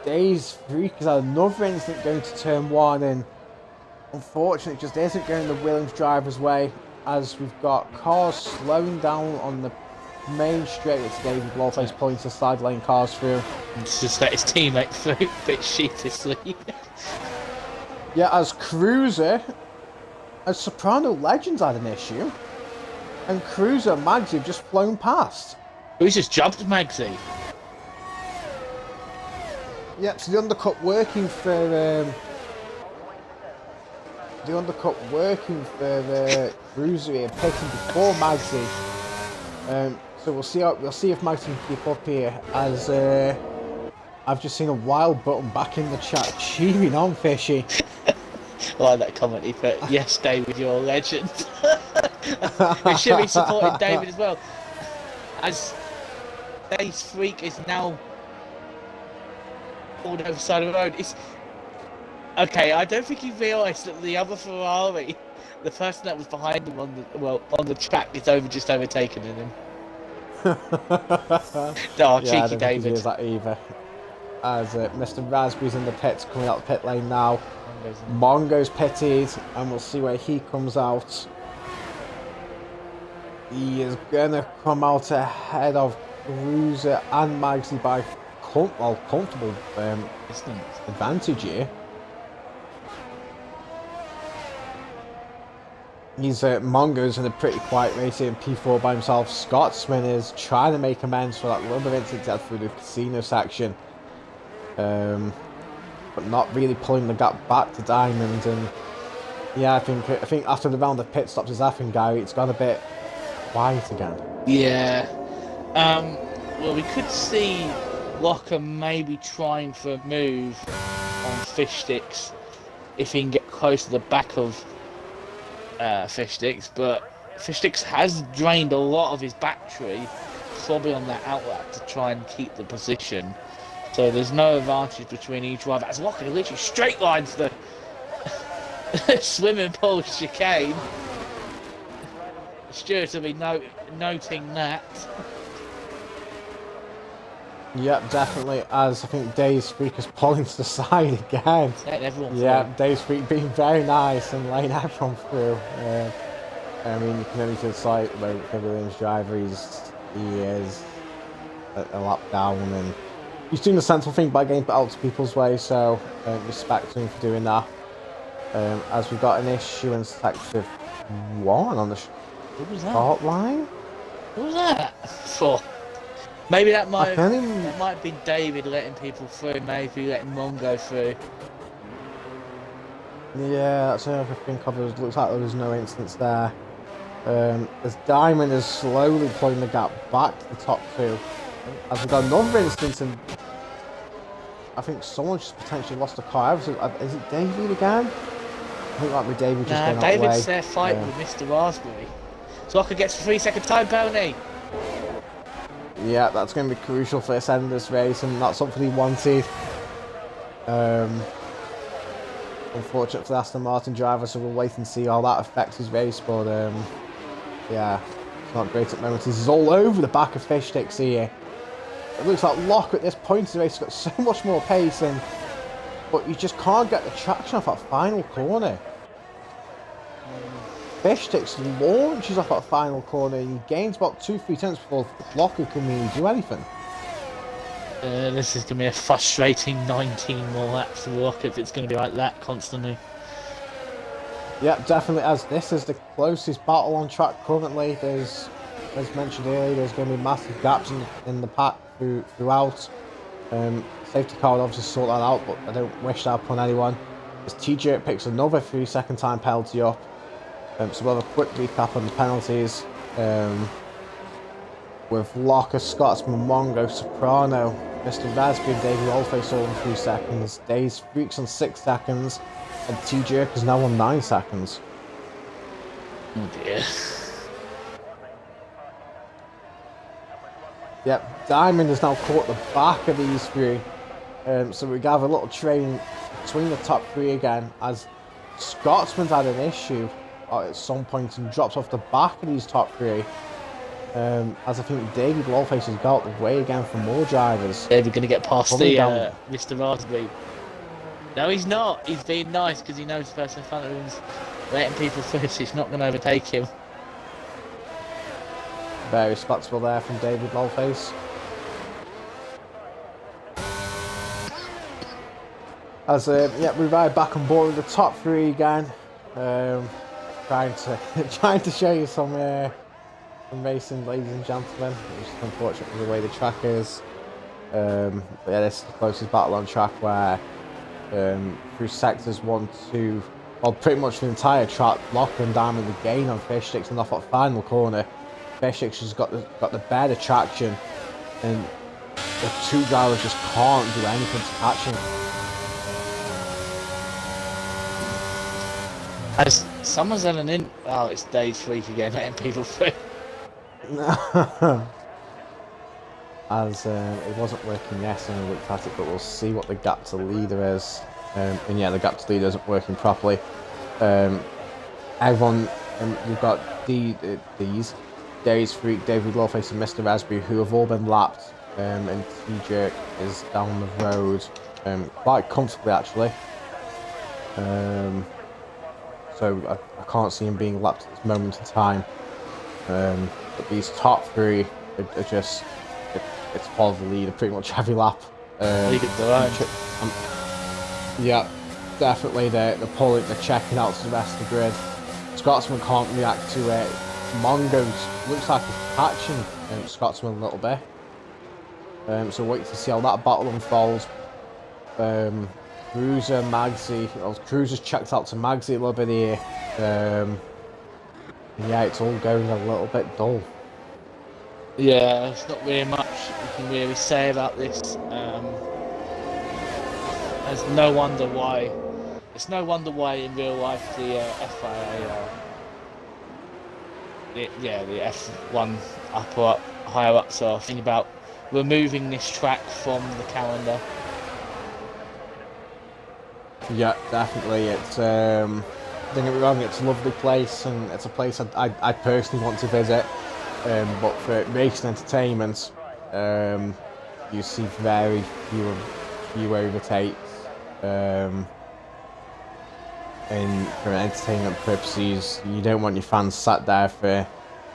Dave's Freak has had another incident going to turn 1, and unfortunately it just isn't going the Williams driver's way, as we've got cars slowing down on the main straight with David Blowface pulling to side lane cars through. It's just let his teammate through a bit sheepishly. Yeah, as Soprano Legends had an issue, and Cruiser and Magsy have just flown past. Who's just jumped Magsy? Yep, so the undercut working for Cruiser here, picking before Magsy. So we'll see if Magsy can keep up here. As I've just seen a wild button back in the chat cheering on Fishy. I like that comment he put. Yes, David, you're a legend. We should be supporting David as well. As Dave's Freak is now all over the side of the road. Okay, I don't think he realised that the other Ferrari, the person that was behind him on the track, is just overtaken in him. Cheeky David. That either. As Mr. Raspberry's in the pits, coming out the pit lane now. Mongo's pitted, and we'll see where he comes out. He is gonna come out ahead of Cruiser and Magsy by comfortable advantage here. Mongo's in a pretty quiet race here in P4 by himself. Scotsman is trying to make amends for that little bit of incident he had through the casino section. But not really pulling the gap back to Diamond. And yeah, I think after the round of pit stops is happened, Gary, it's gone a bit quiet again. Yeah. Well, we could see Locker maybe trying for a move on Fish Sticks if he can get close to the back of Fish Sticks, but Fish Sticks has drained a lot of his battery, probably on that outlet, to try and keep the position. So there's no advantage between each driver. As Locker literally straight lines the swimming pool chicane. The stewards will be noting that. Yep, definitely. As I think Dave's Freak is pulling to the side again. Yeah, Dave's Freak being very nice and laying everyone through. I mean, you can only just like the Williams driver. He is a lap down, and he's doing the sensible thing by getting out to people's way. So respect to him for doing that. As we've got an issue in sector 1 on the start line. What was that for? Maybe that might have been David letting people through, maybe letting Mongo through. Yeah, that's all I can think of. It looks like there was no instance there. As Diamond is slowly pulling the gap back to the top 2. As we've got another instance, and I think someone just potentially lost a car. Is it David again? I think that might be David just going out the way. David's there fighting with Mr. Raspberry. So Locker gets a 3-second time penalty. Yeah, that's going to be crucial for this end of this race, and that's something he wanted. unfortunate for the Aston Martin driver, so we'll wait and see how that affects his race. But yeah, it's not great at the moment. He's all over the back of Fish Sticks here. It looks like Locke at this point in the race has got so much more pace, but you just can't get the traction off that final corner. Fish Sticks launches off that final corner and he gains about 2-3 tenths before Locke can really do anything. This is going to be a frustrating 19 more laps to walk if it's going to be like that constantly. Yep, definitely, as this is the closest battle on track currently. There's, as mentioned earlier, there's going to be massive gaps in the pack throughout. Safety car would obviously sort that out, but I don't wish that upon anyone. As T-Jerk picks another 3-second time penalty up. So we'll have a quick recap on the penalties. With Locker, Scotsman, Mongo, Soprano, Mr. Raspberry and David Allface all on 3 seconds. Days Freaks on 6 seconds. And T-Jerk is now on 9 seconds. Oh dear. Yep, Diamond has now caught the back of these three. So we have a little train between the top three again, as Scotsman's had an issue at some point and drops off the back of these top three. As I think David Lawface has got the way again for more drivers. David going to get past the Mr. Raspberry. No, he's not. He's being nice because he knows the person in front of him's letting people through, so he's not going to overtake him. Very respectable there from David Lawface. As yeah, we ride back on board with the top three again. Trying to show you some racing, ladies and gentlemen, which is unfortunately the way the track is. But yeah, this is the closest battle on track where through sectors 1, 2, well, pretty much the entire track, Locker and Diamond the gain on Fish Sticks, and off that final corner, Fish Sticks has got the better traction, and the two drivers just can't do anything to catch him. As someone's on an oh, it's Dave's Freak again, letting people through. As it wasn't working yesterday when I looked at it, but we'll see what the gap to leader is. And yeah, the gap to leader isn't working properly. Everyone, we've got these Dave's Freak, David Lawface and Mr. Raspberry, who have all been lapped, and T-Jerk is down the road quite comfortably actually. So I can't see him being lapped at this moment in time. But these top three are just, it's follow the leader pretty much every lap. Yeah, definitely they're pulling, they're checking out to the rest of the grid. Scotsman can't react to it. Mongo's looks like he's catching Scotsman a little bit. So wait to see how that battle unfolds. Cruiser, Magsy, well, Cruiser's checked out to Magsy a little bit here. Yeah, it's all going a little bit dull. Yeah, there's not really much you can really say about this. There's no wonder why. It's no wonder why in real life the FIA, the F1 higher ups are thinking about removing this track from the calendar. Yeah, definitely. It's don't get me wrong, it's a lovely place and it's a place I personally want to visit. But for racing entertainment, you see very few overtakes. And for entertainment purposes, you don't want your fans sat there for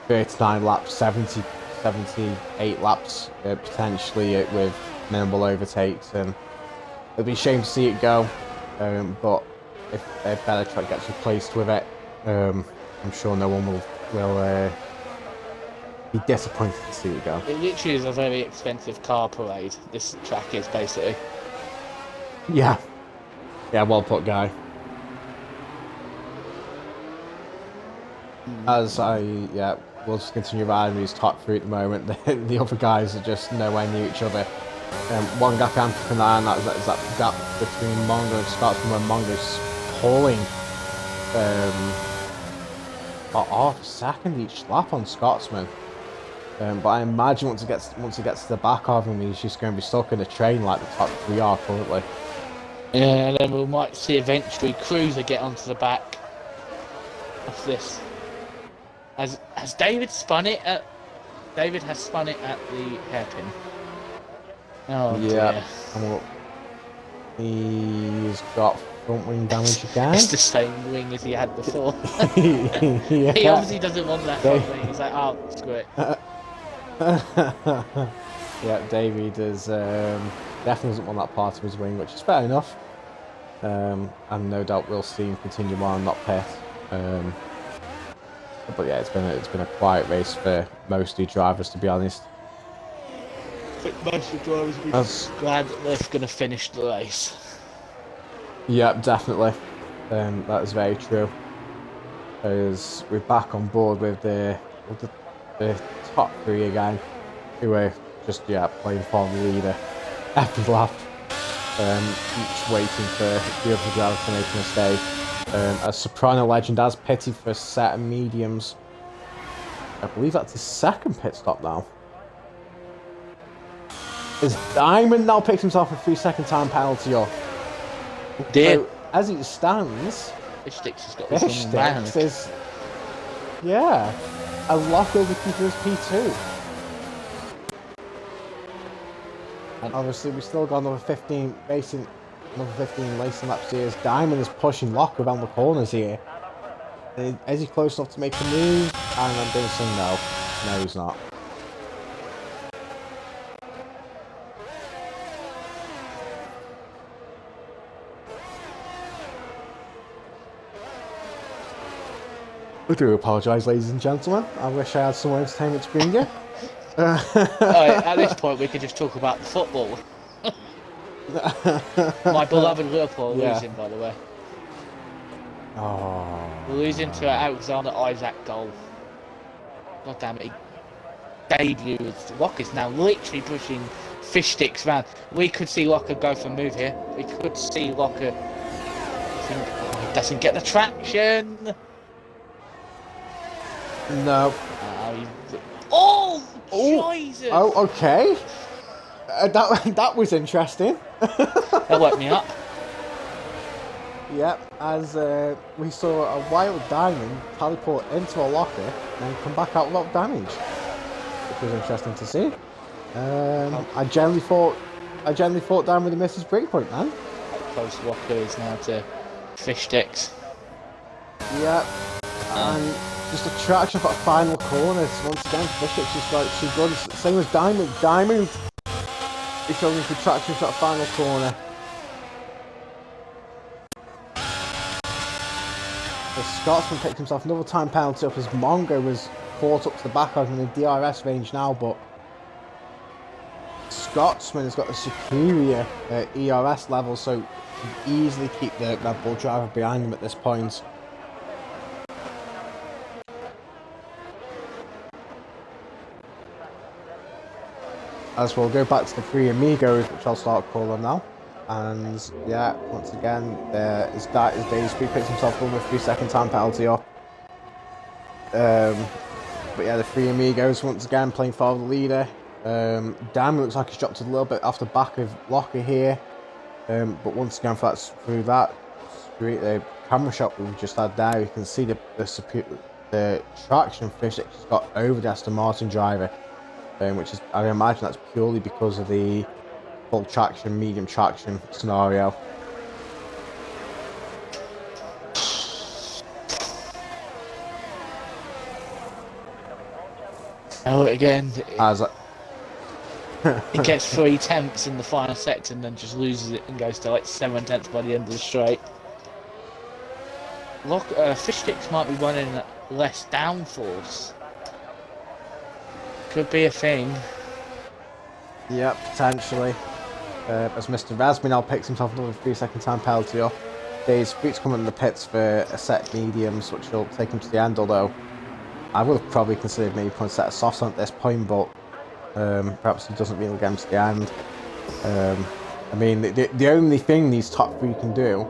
39 laps, 78 laps, potentially with minimal overtakes, and it'd be a shame to see it go. But if a better track gets replaced with it, I'm sure no one will be disappointed to see it go. It literally is a very expensive car parade, this track is basically. Yeah, well put, Guy. As we'll just continue riding these top three at the moment. The other guys are just nowhere near each other. One gap I'm keeping an eye on is that gap between Mongo and Scotsman, when Mongo's pulling about half a second each lap on Scotsman. But I imagine once he gets to the back of him, he's just going to be stuck in a train like the top three are currently. Yeah, and then we might see eventually Cruiser get onto the back of this. Has David spun it at? David has spun it at the hairpin. Oh Yeah, dear. and look, he's got front wing damage again. It's the same wing as he had before. Yeah. He obviously doesn't want that front wing. He's like, oh, screw it. Yeah, David is definitely doesn't want that part of his wing, which is fair enough. And no doubt we'll see him continue on, not pit. But yeah, it's been a quiet race for most of the drivers, to be honest. I think most of the drivers will be glad that they're going to finish the race. Yeah, definitely. That is very true. As we're back on board with the top three again, who are just playing for the leader every lap. Each waiting for the other driver to make a mistake. A Soprano legend has pitted for a set of mediums. I believe that's his second pit stop now. As Diamond now picks himself a 3-second time penalty off. So, as it stands, Fish Sticks has got this one is a lock over keeper's P2. And obviously we've still got another 15 racing laps here as Diamond is pushing Lock around the corners here. Is he close enough to make a move? And I'm going to say no. No, he's not. I do apologise, ladies and gentlemen. I wish I had some more entertainment to bring you. At this point, we could just talk about the football. My beloved Liverpool are losing, by the way. Oh. We're losing to an Alexander Isaac goal. God damn it. He debuted. Locke is now literally pushing Fish Sticks around. We could see Locker go for a move here. We could see Locker. He doesn't get the traction. No. Oh, Jesus! Oh, okay. That was interesting. That woke me up. Yep, as we saw a wild diamond teleport into a locker and come back out without damage, which was interesting to see. I generally thought Diamond would have missed his breakpoint, man. How close Locker is now to Fish Sticks. Yep, and just a traction for the final corner. Once again, Fish Sticks just like she runs same as Diamond. Diamond is showing the traction for the final corner. The Scotsman picked himself another time penalty up as Mongo was caught up to the back of him in the DRS range now, but Scotsman has got a superior ERS level, so can easily keep the Red Bull driver behind him at this point. As we'll go back to the three amigos, which I'll start calling now. And yeah, once again, there is Days. He picks himself over a 3-second time penalty up. But yeah, the three amigos once again playing for the leader. Diamond looks like he's dropped a little bit off the back of Locker here. But once again, through the camera shot we've just had there, you can see the traction Fish has got over the Aston Martin driver. Which is, I imagine that's purely because of the full traction, medium traction scenario. Oh, again, As he gets 3 tenths in the final sector and then just loses it and goes to like 7 tenths by the end of the straight. Look, Fish Sticks might be running less downforce. Could be a thing. Yep, potentially. As Mr. Rasmi now picks himself another 3-second time penalty off. Dave's Boots coming in the pits for a set of mediums, which will take him to the end, although I would have probably considered maybe putting a set of softs on at this point, but perhaps he doesn't really get him to the end. I mean, the only thing these top three can do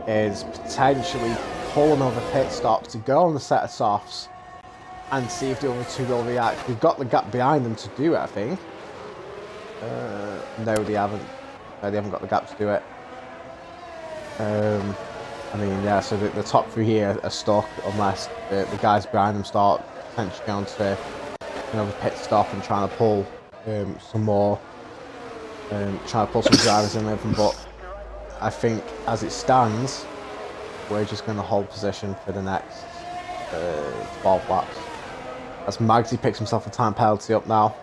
is potentially pull another pit stop to go on the set of softs and see if the other two will react. We've got the gap behind them to do it, I think. No, they haven't. No, they haven't got the gap to do it. I mean, yeah, so the top three here are stuck unless the guys behind them start potentially going to another pit stop and trying to pull some more, trying to pull some drivers in with them. But I think as it stands, we're just going to hold position for the next 12 laps. As Magsy picks himself a time penalty up now.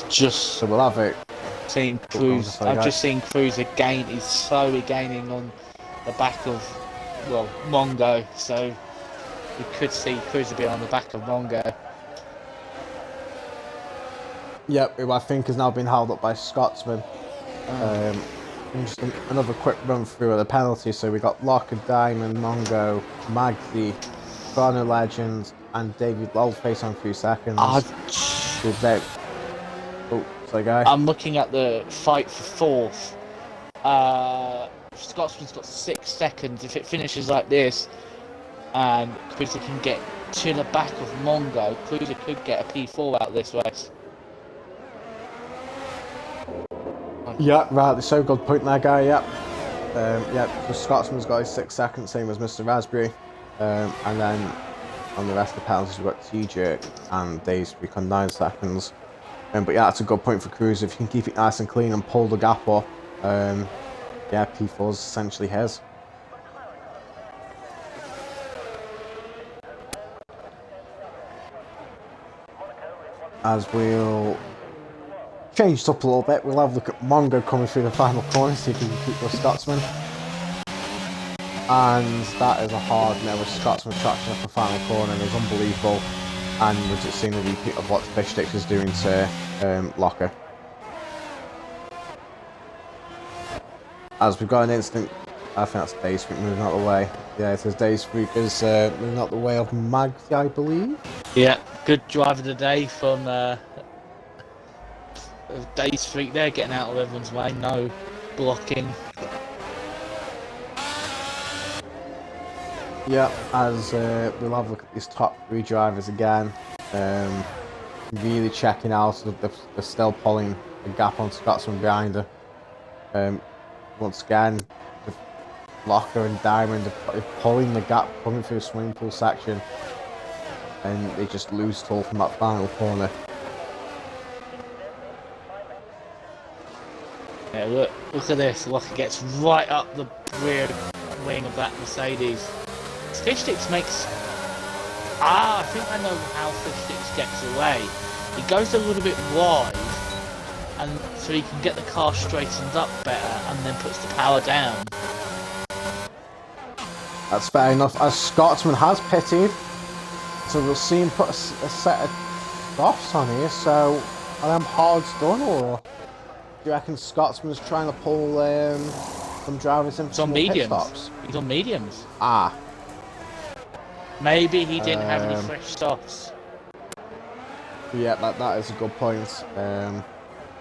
So we'll have it. I've just seen Cruz again. He's slowly gaining on the back of, well, Mongo. So we could see Cruz be on the back of Mongo. Yep, who I think has now been held up by Scotsman. And just another quick run through of the penalties. So we got Locker, Diamond, Mongo, Magsy, Corner Legend, and David Loldface on 3 seconds. I'm looking at the fight for fourth. Scotsman's got 6 seconds. If it finishes like this, and Cruiser can get to the back of Mongo, Cruiser could get a P4 out of this race. Yeah, right. So good point there, guy. Yep. Yeah, so Scotsman's got his 6 seconds, same as Mr. Raspberry. And then on the rest of the penalties, we've got T-Jerk and Days on 9 seconds. But yeah, that's a good point for Cruz. If you can keep it nice and clean and pull the gap up, yeah, P4's essentially his. As we'll change it up a little bit, we'll have a look at Mongo coming through the final corner, see if he can keep the Scotsman. And that is a hard no, with Scotsman traction up the final corner and is unbelievable. And we're just seeing a repeat of what Fish Sticks is doing to Locker. As we've got an instant, I think that's Days Freak moving out of the way. Yeah, it says Days Freak is moving out the way of Magsy, I believe. Yeah, good drive of the day from Days Freak there, getting out of everyone's way, no blocking. Yeah, as we'll have a look at these top 3 drivers again. Really checking out, they're still pulling the gap on Scotsman behind her. Once again, the Locker and Diamond are pulling the gap coming through the swimming pool section, and they just lose toll from that final corner. Yeah, look at this. Locker gets right up the rear wing of that Mercedes. Fish Sticks makes... I think I know how Fish Sticks gets away. He goes a little bit wide, and so he can get the car straightened up better, and then puts the power down. That's fair enough, as Scotsman has pitted, so we'll see him put a set of softs on here, so are them hards done, or do you reckon Scotsman's trying to pull some drivers in some pit stops? He's on mediums. Ah. Maybe he didn't have any fresh softs. Yeah, that is a good point.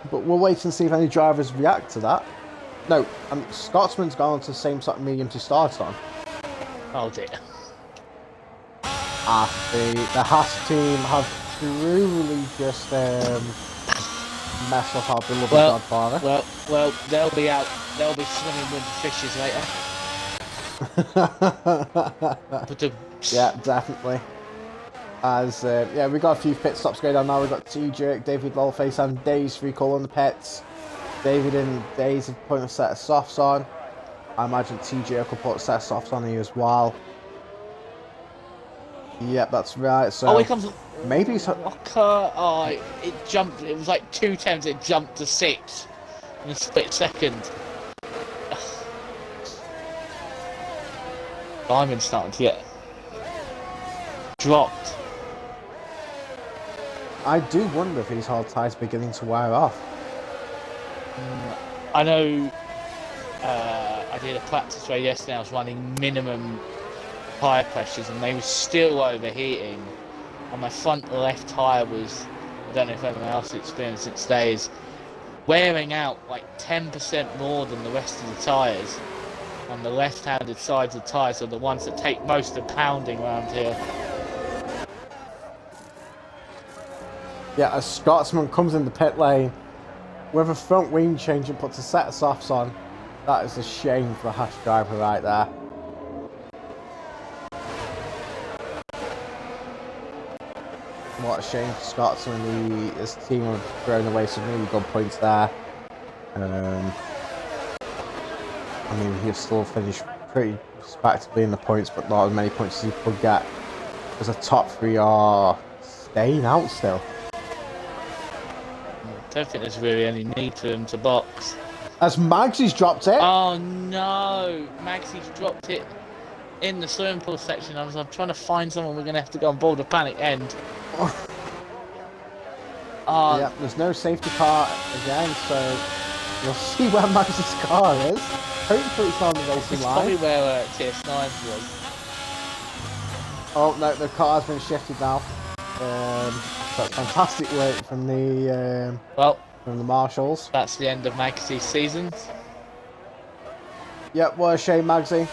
But we'll wait and see if any drivers react to that. No, Scotsman's gone to the same sort of medium to start on. Oh dear. The Haas team have truly just messed up our beloved Godfather. Well, they'll be out. They'll be swimming with the fishes later. Yeah, definitely. As yeah, we got a few pit stops going on now. We've got T-Jerk, David Lawface, and Days Freak all on the pits. David and Days have put a set of softs on. I imagine T-Jerk will put a set of softs on here as well. Yep, that's right. So here comes maybe it jumped. It was like 2 times. It jumped to 6 in a split second. Diamond's starting to get dropped. I do wonder if his hard tie's beginning to wear off. I know I did a practice race yesterday. I was running minimum tyre pressures and they were still overheating. And my front left tyre was, I don't know if anyone else experienced it today, is wearing out like 10% more than the rest of the tyres. And the left-handed sides of the tyres are the ones that take most of the pounding around here. Yeah, a Scotsman comes in the pit lane with a front wing change and puts a set of softs on. That is a shame for the Haas driver right there. What a shame for Scotsman. His team have thrown away some really good points there. I mean, he'll still finish pretty respectably in the points, but not as many points as he could get. Because the top three are staying out still. I don't think there's really any need for him to box. As Magsy's dropped it. Oh no! Magsy's dropped it in the swimming pool section. I'm trying to find someone. We're going to have to go on board the panic end. Yeah, there's no safety car again, so we'll see where Magsy's car is. Hopefully it's on the racing It's line. probably where TS9 was. Oh no, the car's been shifted now. So it's fantastic work from the marshals. That's the end of Magsy's season. Yep, what a shame, Magsy.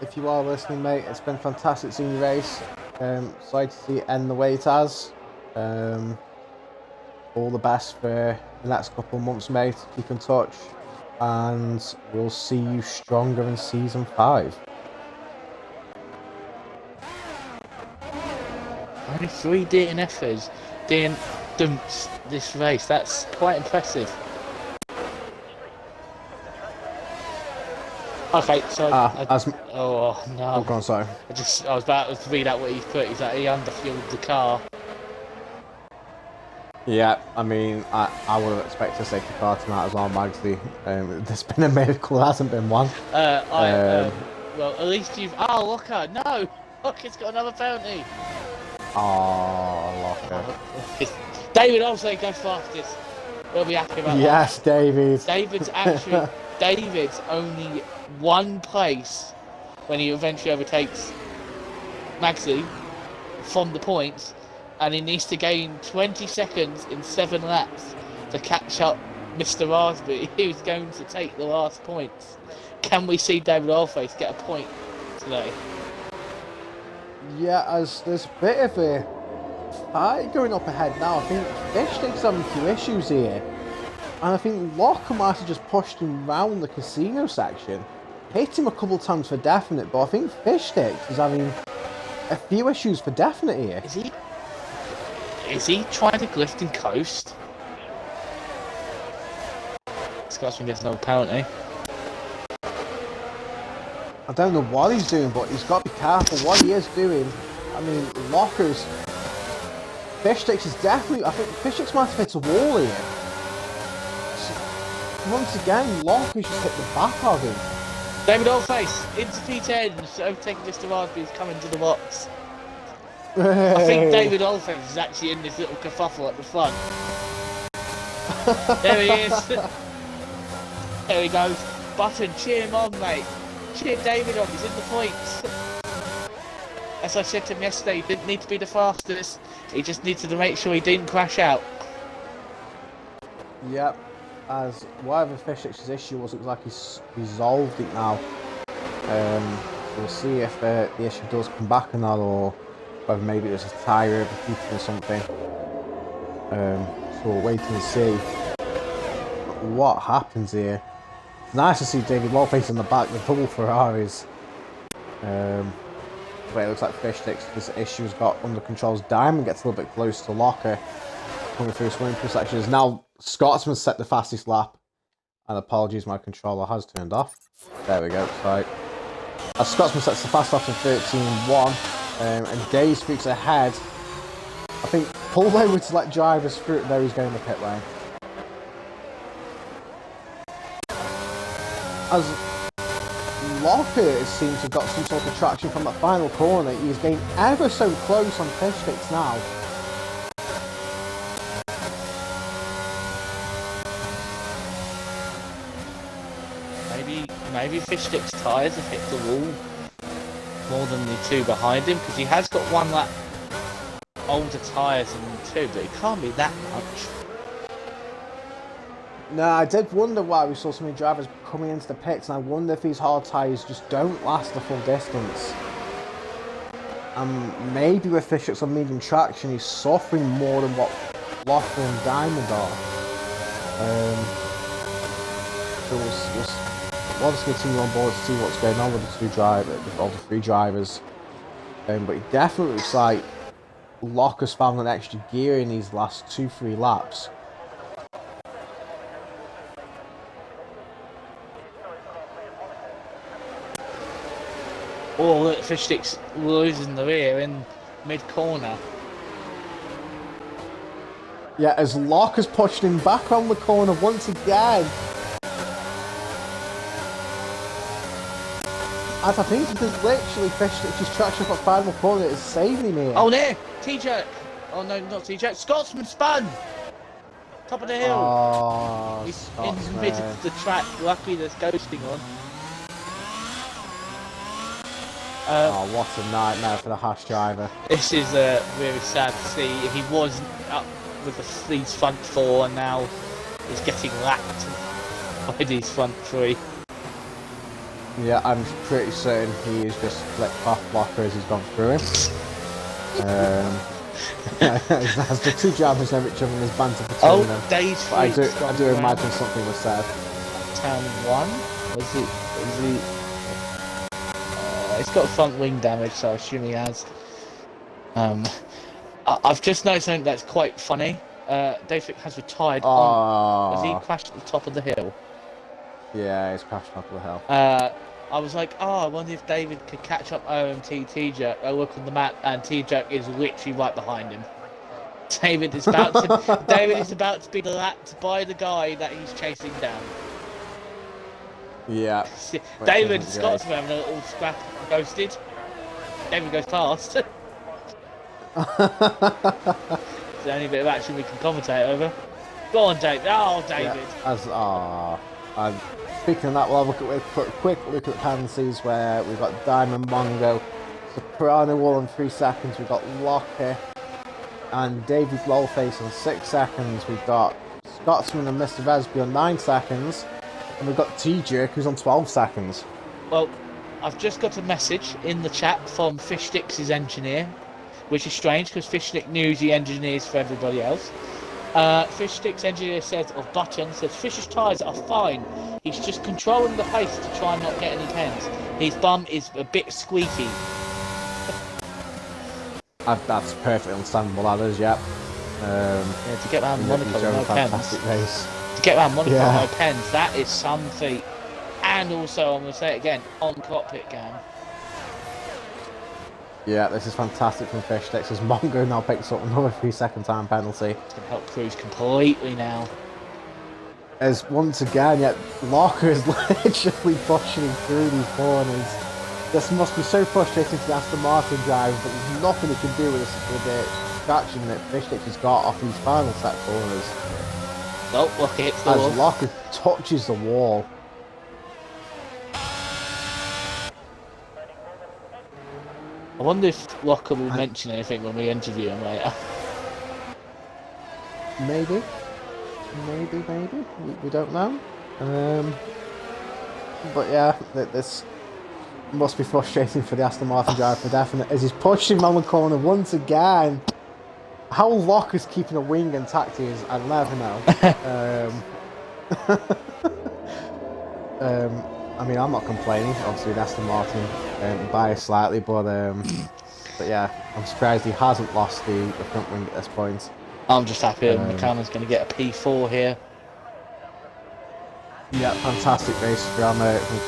If you are listening, mate, it's been fantastic seeing you race. Sorry to see it end the way it has. All the best for the next couple of months, mate. Keep in touch, and we'll see you stronger in season 5. Only 3 DNFs, dumps this race. That's quite impressive. Okay, so oh no! Oh, go on, sorry. I was about to read out what he's put. He's like, he underfueled the car. Yeah, I mean, I would have expected a safety car tonight as well, Magsy. There's been a miracle, there hasn't been one. Well, at least you've. Oh, Locker, no! Look, it's got another penalty. Oh, Locker. David also goes fastest. We'll be happy about that. Yes, David. David's only 1 place when he eventually overtakes Magsy from the points. And he needs to gain 20 seconds in 7 laps to catch up Mr. Raspberry, who's going to take the last points. Can we see David Allface get a point today? Yeah, as there's a bit of a fight going up ahead now. I think Fishstick's having a few issues here. And I think Locker might have just pushed him round the casino section. Hit him a couple of times for definite, but I think Fishstick is having a few issues for definite here. Is he trying to glift and coast? Scotsman gets no penalty. I don't know what he's doing, but he's got to be careful what he is doing. I mean, Locker's... Fishsticks is definitely... I think Fishsticks might have hit a wall here. So, once again, Locker's just hit the back of him. David Allface into P10, overtaking Mr. Raspberry, is coming to the box. I think David Allface is actually in this little kerfuffle at the front. There he is. There he goes. Button, cheer him on, mate. Cheer David on, he's in the points. As I said to him yesterday, he didn't need to be the fastest. He just needed to make sure he didn't crash out. Yep. As whatever Fishstick's issue was, it looks like he's resolved it now. We'll see if the issue does come back or not, or whether maybe it was a tyre overheating or something. So we'll wait and see what happens here. It's nice to see David Wallface in the back, the double Ferraris. But it looks like Fishstick's this issue's got under control. Diamond gets a little bit close to Locker, coming through swimming pool section. Is now Scotsman set the fastest lap. And apologies, my controller has turned off. There we go, right. As Scotsman sets the fast lap in 13.1. And Dave speaks ahead. I think pulled over to let drivers through. There he's going to the pit lane. As Locker seems to have got some sort of traction from that final corner, he's getting ever so close on Fishsticks now. Maybe Fishstick's tyres have hit the wall more than the 2 behind him, because he has got 1 lap older tyres than the 2, but it can't be that much. No, I did wonder why we saw so many drivers coming into the pits, and I wonder if these hard tyres just don't last the full distance. Maybe with Fishsticks on medium traction, he's suffering more than what Locker and Diamond are. So We'll obviously continue on board to see what's going on with all the three drivers. But it definitely looks like Locker's found an extra gear in these last 2-3 laps. Oh, look, Fish Sticks losing the rear in mid-corner. Yeah, as Locker's pushed him back on the corner once again. As I think there's literally Fish Sticks' traction up at final corner is saving him here. Oh, there! T-Jerk! Oh, no, not T-Jerk. Scotsman spun! Top of the hill. Oh, He's in the middle of the track. Luckily, there's ghosting on. Oh, what a nightmare for the Haas driver. This is really sad to see. He was up with these front four and now is getting lapped by these front three. Yeah, I'm pretty certain he is just flipped off Locker as he's gone through him. As the two drivers know each other and there's banter between them. Days but I do imagine something was said. Turn 1? Was he? He's got front wing damage, so I assume he has. I've just noticed something that's quite funny. David has retired on. Has he crashed at the top of the hill? Yeah, he's crashed on top of the hill. I was like, I wonder if David could catch up OMT T-Jerk. I look on the map and T-Jerk is literally right behind him. David is about to be lapped by the guy that he's chasing down. Yeah. David and Scott's having a little scrap ghosted. David goes past. It's the only bit of action we can commentate over. Go on, David. Oh, David. Yeah, and speaking of that, we'll have a quick look at the penalties where we've got Diamond Mongo, Soprano Wall in 3 seconds, we've got Locker and David Lowface on 6 seconds, we've got Scotsman and Mr. Vesby on 9 seconds, and we've got T-Jerk who's on 12 seconds. Well, I've just got a message in the chat from Fish Sticks' engineer, which is strange because Fish Stick knows he engineers for everybody else. Fish Stick's engineer says, Fish's tyres are fine. He's just controlling the pace to try and not get any pens. His bum is a bit squeaky. That's perfectly understandable, that is, yeah. To get around Monaco with no pens. Race. To get around Monaco with no pens, that is some feat. And also, I'm going to say it again, on cockpit cam. Yeah, this is fantastic from Fish Sticks as Mongo now picks up another 3-second time penalty. It's going to help Cruz completely now. As once again, Locker is literally pushing through these corners. This must be so frustrating for the Aston Martin driver, but there's nothing he can do with the traction that Fish Sticks has got off these final set corners. Oh, look, it's the wall. As Locker touches the wall. I wonder if Locker will mention anything when we interview him later. Maybe. We don't know. But yeah, this must be frustrating for the Aston Martin driver for definite, as he's pushing him on the corner once again. How Locker's keeping a wing intact is, I never know. I mean, I'm not complaining. Obviously, the Aston Martin biased slightly, but yeah, I'm surprised he hasn't lost the front wing at this point. I'm just happy McLaren's going to get a P4 here. Yeah, fantastic race from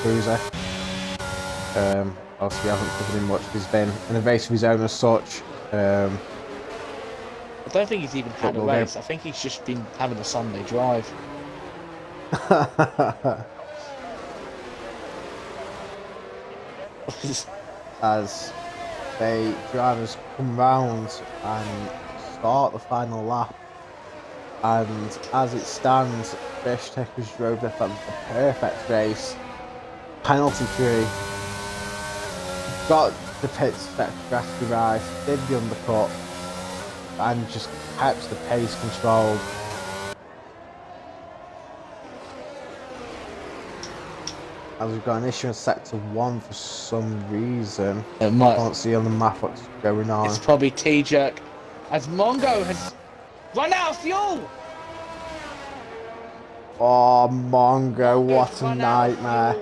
Cruiser. Obviously, we haven't covered him much. He's been in a race of his own as such. I don't think he's even had a race. I think he's just been having a Sunday drive. As the drivers come round and start the final lap, and as it stands, Fish Sticks drove a perfect race, penalty free, got the pits strategy right, did the undercut, and just kept the pace controlled. As we've got an issue in sector 1 for some reason. I can't see on the map what's going on. It's probably T-Jerk, as Mongo has run out of fuel! Oh, Mongo, what a nightmare.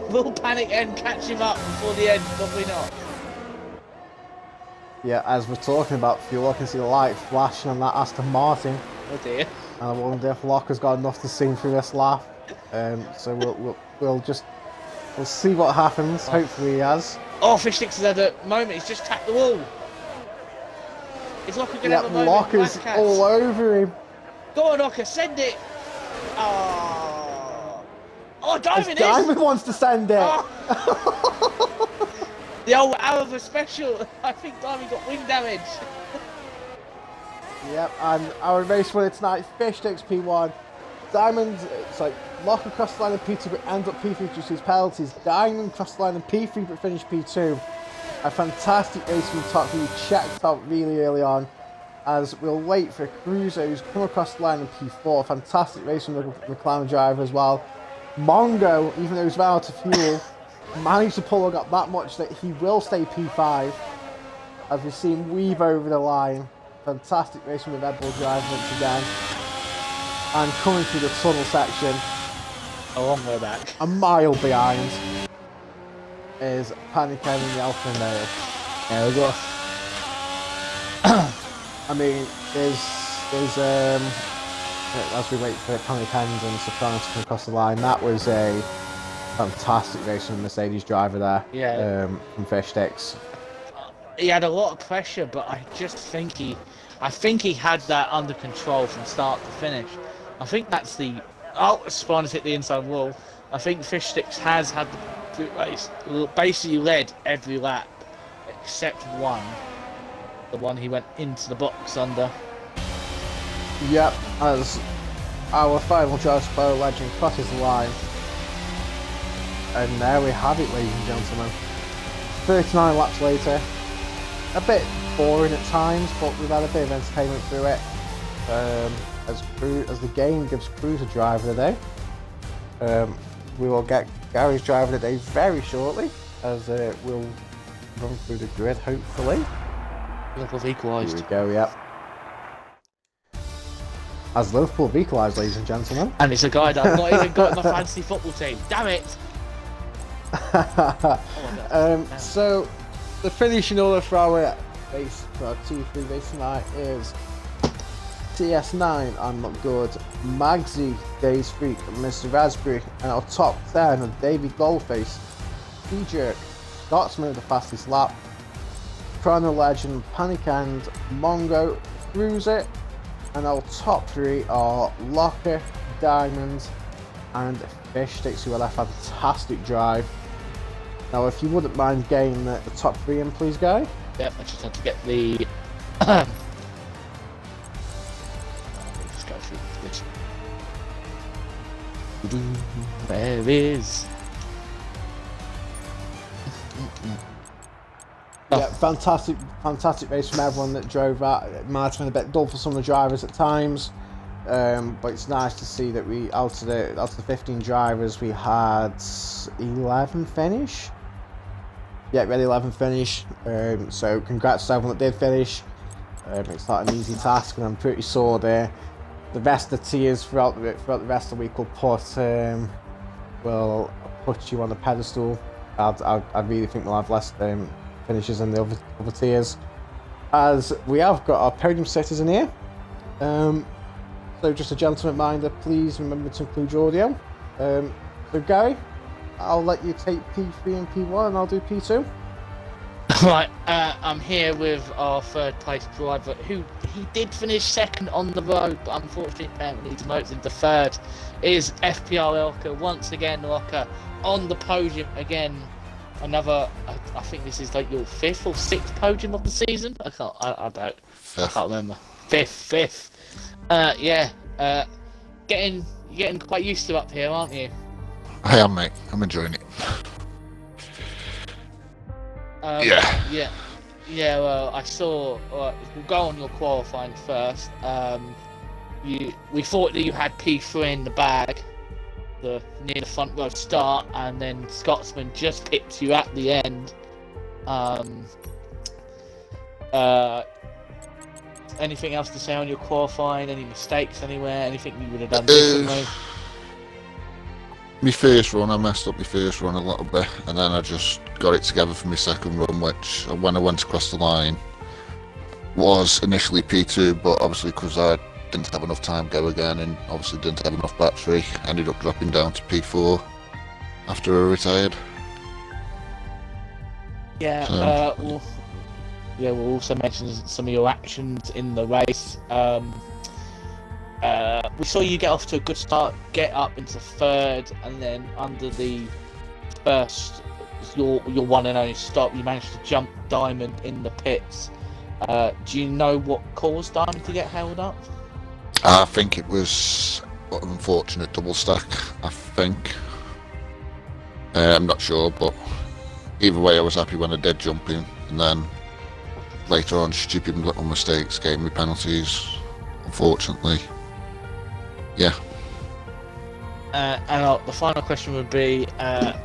Will Panic End catch him up before the end? Probably not. Yeah, as we're talking about fuel, I can see the light flashing on that Aston Martin. Oh dear. And I wonder if Locker's got enough to see through this lap. So we'll see what happens. Oh. Hopefully he has. Oh, Fish Sticks has had a moment. He's just tapped the wall. Is Locker going to have a moment? Locker's all over him. Go on, Locker, send it. Oh, Diamond is. Diamond wants to send it. Oh. The old Alva special. I think Diamond got wing damage. Yep, and our race winner tonight, Fish Sticks P1. Diamond, it's like Locker crossed the line in P2 but ends up P3 due to his penalties. Diamond crossed the line in P3 but finished P2. A fantastic race from the top who checked out really early on. As we'll wait for Cruiser who's come across the line in P4. Fantastic race from the McLaren driver as well. Mongo, even though he's ran out of fuel, managed to pull up that much that he will stay P5. As we see him weave over the line. Fantastic race from the Red Bull driver once again. And coming through the tunnel section. A long way back. A mile behind is Panic End and the Alpha Male. There we go. I mean, as we wait for Panic End and Soprano to come across the line, that was a fantastic race from the Mercedes driver there. Yeah. From Fish Sticks. He had a lot of pressure, but I just think he had that under control from start to finish. I think that's the... Oh, Soprano's hit the inside wall. I think Fish Sticks has had the race basically led every lap except one. The one he went into the box under. Yep, as our final Drive Spy legend crosses the line. And there we have it, ladies and gentlemen. 39 laps later. A bit boring at times, but we've had a bit of entertainment through it. As the game gives Cruz a driver today. We will get Gary's driver today very shortly, as we'll run through the grid, hopefully. Liverpool's equalised. Here we go, yep. As Liverpool have equalised, ladies and gentlemen. And it's a guy that I've not even got in my fantasy football team. Damn it! So, the finishing order for our race, for our 2-3 race tonight is TS9, I'm Not Good, Magsy, Days Freak, Mr. Raspberry, and our top 10 are Davey Goldface, P-Jerk, Scotsman with the fastest lap, Chrono Legend, Panic End, Mongo, Cruiser, and our top 3 are Locker, Diamond, and Fish Sticks, who had a fantastic drive. Now, if you wouldn't mind getting the top 3 in, please, Guy. Yep, I just had to get the... Let's go through this. There is... Yeah, fantastic race from everyone that drove that. It might have been a bit dull for some of the drivers at times, but it's nice to see that we out of the 15 drivers we had 11 finish. Yeah, we had 11 finish. So congrats to everyone that did finish. It's not an easy task, and I'm pretty sure the rest of the tiers throughout the rest of the week will put you on the pedestal. I really think we'll have less finishes in the other tiers, as we have got our podium setters in here. So just a gentle reminder, please remember to include your audio. So Gary, I'll let you take P3 and P1 and I'll do P2. Right, I'm here with our third place driver, who he did finish second on the road, but unfortunately apparently he's promoted into third, is FPR Elka. Once again, Locker on the podium again. Another, I think this is like your 5th or 6th podium of the season. I can't remember. Fifth. Getting quite used to up here, aren't you? I am, mate. I'm enjoying it. Yeah. Well, I saw. We'll go on your qualifying first. We thought that you had P3 in the bag, near the front row start, and then Scotsman just picked you at the end. Anything else to say on your qualifying? Any mistakes anywhere? Anything you would have done differently? my first run, I messed up my first run a little bit, and then I just got it together for my second run, which when I went across the line was initially P2, but obviously because I didn't have enough time to go again, and obviously didn't have enough battery, I ended up dropping down to P4 after I retired. Yeah, So- we'll also mention some of your actions in the race. We saw you get off to a good start, get up into third, and then under the first, your one and only stop, you managed to jump Diamond in the pits. Do you know what caused Diamond to get held up? I think it was an unfortunate double stack, I think. I'm not sure, but either way I was happy when I did jump in, and then later on stupid little mistakes gave me penalties, unfortunately. Yeah. And the final question would be,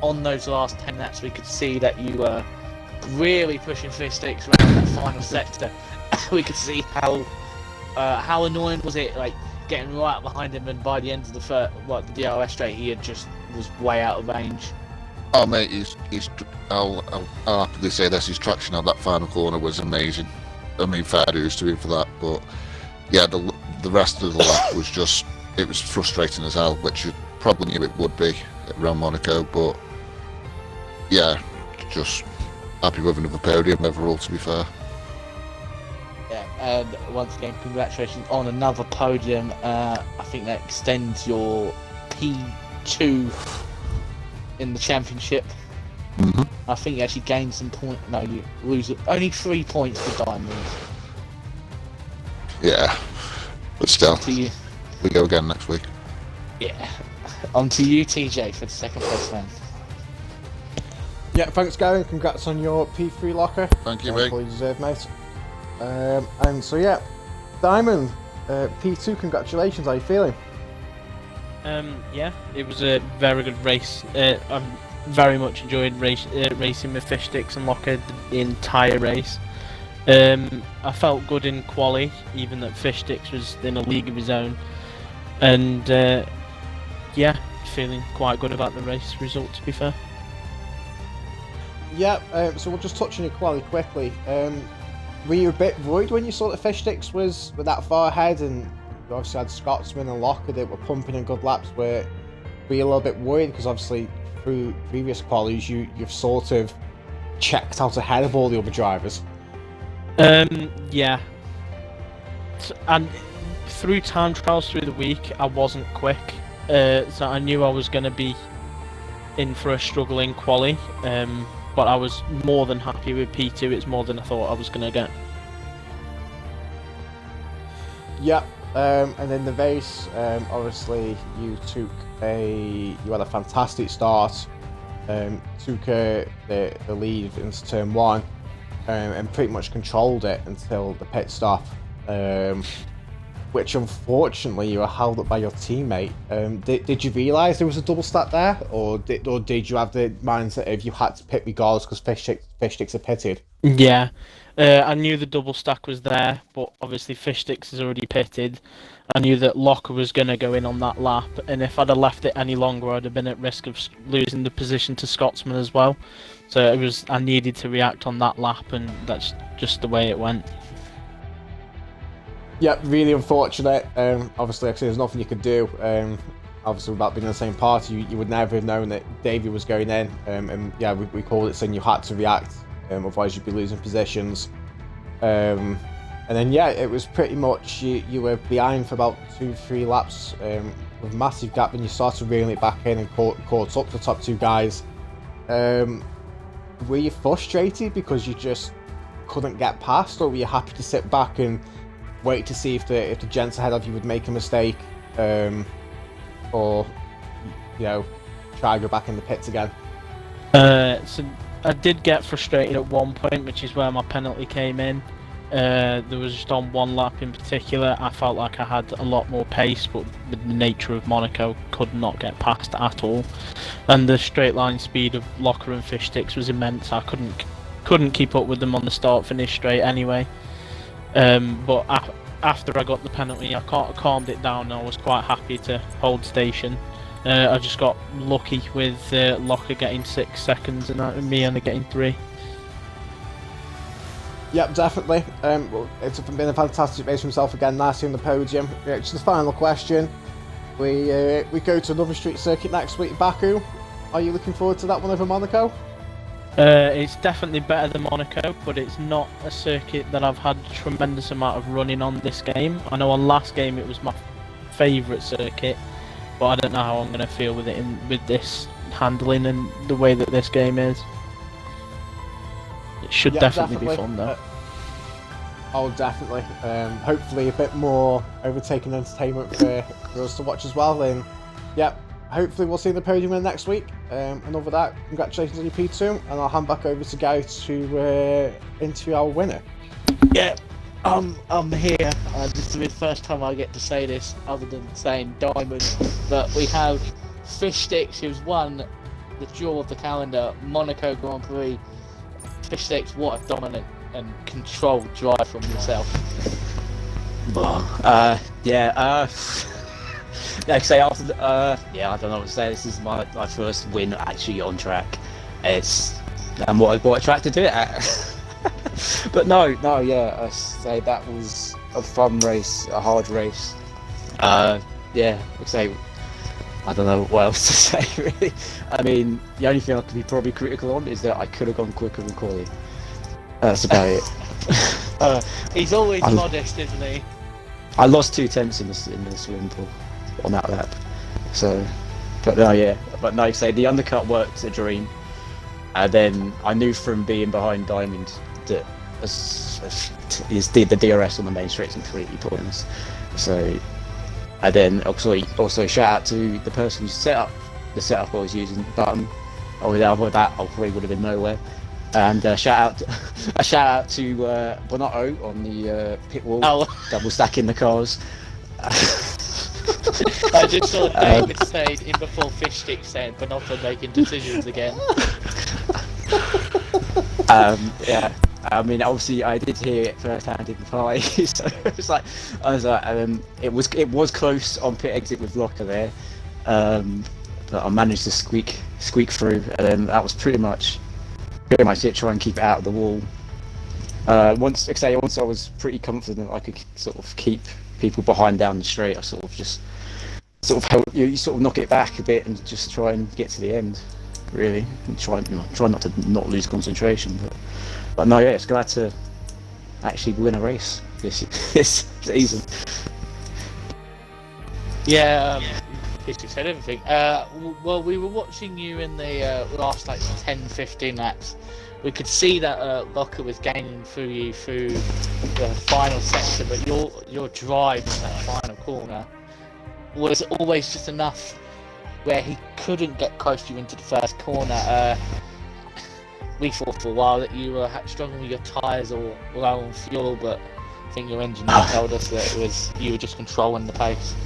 on those last 10 laps we could see that you were really pushing fish sticks around that final sector. We could see how annoying was it, like getting right behind him, and by the end of the DRS straight he was way out of range. Oh mate, I'll happily say this, his traction on that final corner was amazing. I mean, fair dues to him for that, but yeah, the rest of the lap was just, it was frustrating as hell, which you probably knew it would be around Monaco, but yeah, just happy with another podium overall, to be fair. Yeah, and once again, congratulations on another podium. I think that extends your P2 in the championship. Mm-hmm. I think you actually gain some points. No, you lose only 3 points for Diamond. Yeah, but still, To you, we go again next week. yeah. On to you, TJ, for the second place man. Yeah, thanks, Gary. Congrats on your P3 locker. Thank you, mate. Fully deserved, mate. And so, yeah, Diamond, P2, congratulations. How are you feeling? Yeah, it was a very good race. I very much enjoyed racing with fish sticks and locker the entire race. I felt good in quali, even that fish sticks was in a league of his own, and yeah, feeling quite good about the race result, to be fair. Yeah, so we'll just touch on your quali quickly. Were you a bit worried when you saw that fish sticks were that far ahead, and you obviously had Scotsman and Locker that were pumping in good laps? Were you a little bit worried because obviously through previous qualies you've sort of checked out ahead of all the other drivers? Yeah, and through time trials through the week I wasn't quick, so I knew I was going to be in for a struggling quali, but I was more than happy with P2. It's more than I thought I was going to get. Yeah, and in the race, obviously you had a fantastic start, took the lead into turn one, and pretty much controlled it until the pit stop, which unfortunately you were held up by your teammate. Did you realise there was a double stack there, or did you have the mindset of you had to pit regardless because fish sticks are pitted? Yeah, I knew the double stack was there, but obviously fish sticks is already pitted. I knew that Locker was going to go in on that lap, and if I'd have left it any longer, I'd have been at risk of losing the position to Scotsman as well. So I needed to react on that lap, and that's just the way it went. Yeah, really unfortunate. Obviously, like I said, there's nothing you could do. Obviously, without being in the same party, you would never have known that Davey was going in. And yeah, we called it saying you had to react, otherwise you'd be losing positions. And then yeah, it was pretty much you were behind for about 2-3 laps with a massive gap, and you started reeling it back in and caught up to the top two guys. Were you frustrated because you just couldn't get past, or were you happy to sit back and wait to see if the gents ahead of you would make a mistake, or try to go back in the pits again? So I did get frustrated at one point, which is where my penalty came in. There was just on one lap in particular, I felt like I had a lot more pace, but with the nature of Monaco, could not get past at all. And the straight line speed of Locker and fish sticks was immense. I couldn't keep up with them on the start-finish straight anyway. But after I got the penalty, I calmed it down, and I was quite happy to hold station. I just got lucky with Locker getting 6 seconds and me only getting 3. Yep, definitely. Well, it's been a fantastic race for himself again, nicely on the podium. Just the final question. We go to another street circuit next week, Baku. Are you looking forward to that one over Monaco? It's definitely better than Monaco, but it's not a circuit that I've had a tremendous amount of running on this game. I know on last game it was my favourite circuit, but I don't know how I'm going to feel with it with this handling and the way that this game is. It should definitely be fun though. Oh, definitely. Hopefully a bit more overtaking entertainment for us to watch as well. And yeah, hopefully we'll see the podium in next week. And over that, congratulations on your P2, and I'll hand back over to Guy to interview our winner. Yeah, I'm here. This is the first time I get to say this, other than saying Diamond. But we have Fish Sticks, who's won the jewel of the calendar, Monaco Grand Prix. Fish Sticks, what a dominant and controlled drive from yourself. Like I say, after I don't know what to say. This is my first win actually on track. It's what I bought a track to do it at. But I say that was a fun race, a hard race. Like I say, I don't know what else to say really. I mean, the only thing I could be probably critical on is that I could have gone quicker than Corey. That's about it. He's always modest, isn't he? I lost 2 tenths in the swimming pool on that lap. So, but no, say the undercut worked a dream. And then I knew from being behind Diamond that the DRS on the main straight is completely pointless. So, and then also shout out to the person who set up the setup I was using. Button. Without that, I probably would have been nowhere. And shout out to Bonato on the pit wall, double stacking the cars. I just saw David stayed in before Fish Stick saying Bonato making decisions again. I mean, obviously, I did hear it firsthand in the party, so it was close on pit exit with Locker there, but I managed to squeak through, and then that was pretty much it. Try and keep it out of the wall. Once I was pretty confident I could sort of keep people behind down the straight, I sort of help you sort of knock it back a bit and just try and get to the end, really, and try not to not lose concentration. But no, it's glad to actually win a race this season. Yeah, you said everything. Well, we were watching you in the last 10-15 laps. We could see that Locker was gaining through you through the final section, but your drive in that final corner was always just enough where he couldn't get close to you into the first corner. We thought for a while that you were struggling with your tyres or low on fuel, but I think your engineer told us that you were just controlling the pace.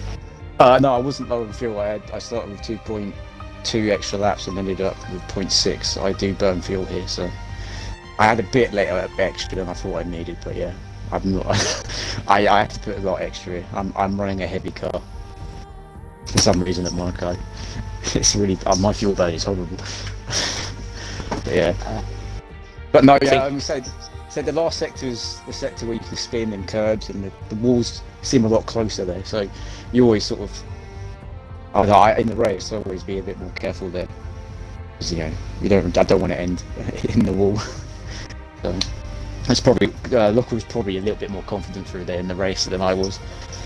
No, I wasn't low on fuel. I started with 2.2 extra laps and ended up with 0.6. I do burn fuel here, so I had a bit later extra than I thought I needed. But yeah, I'm not. I have to put a lot extra in. I'm running a heavy car for some reason at Monaco. It's really my fuel burn is horrible. But yeah, but no, yeah. So the last sector is the sector where you can spin and curbs, and the walls seem a lot closer there. So you always sort of, in the race, I always be a bit more careful there, because I don't want to end in the wall. So that's probably Locker was probably a little bit more confident through there in the race than I was.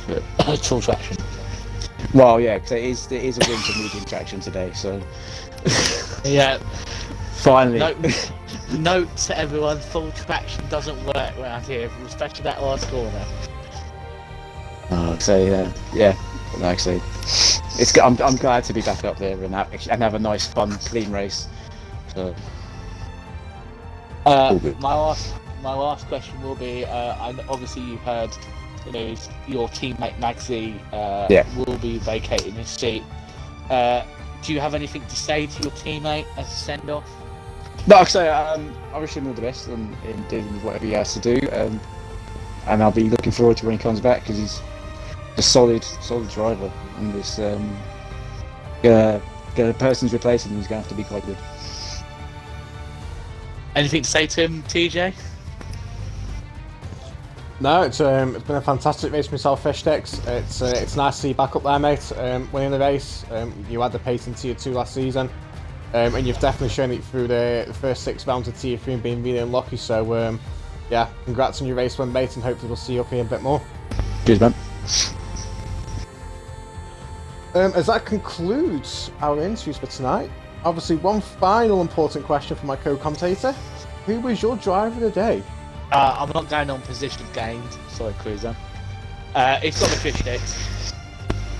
But full traction. Well, yeah, because it is a winter medium traction today, so yeah. Finally. Note to everyone: full traction doesn't work around here, especially that last corner. Like I say, I'm glad to be back up there and have a nice, fun, clean race. So, my last question will be: obviously you've heard, your teammate Magsy will be vacating his seat. Do you have anything to say to your teammate as a send-off? No, like I say, I wish him all the best in dealing with whatever he has to do, and I'll be looking forward to when he comes back, because he's a solid driver on this The person's replacing him is going to have to be quite good. Anything to say to him, TJ? No, it's been a fantastic race for myself, Fishsticks. It's nice to see you back up there, mate. Winning the race, you had the pace in Tier 2 last season, and you've definitely shown it through the first 6 rounds of Tier 3 and being really unlucky. So, yeah, congrats on your race win, mate, and hopefully we'll see you up here a bit more. Cheers, man. As that concludes our interviews for tonight, obviously one final important question for my co-commentator. Who was your driver of the day? I'm not going on position gained. Sorry, Cruiser. It's got the Fish Sticks.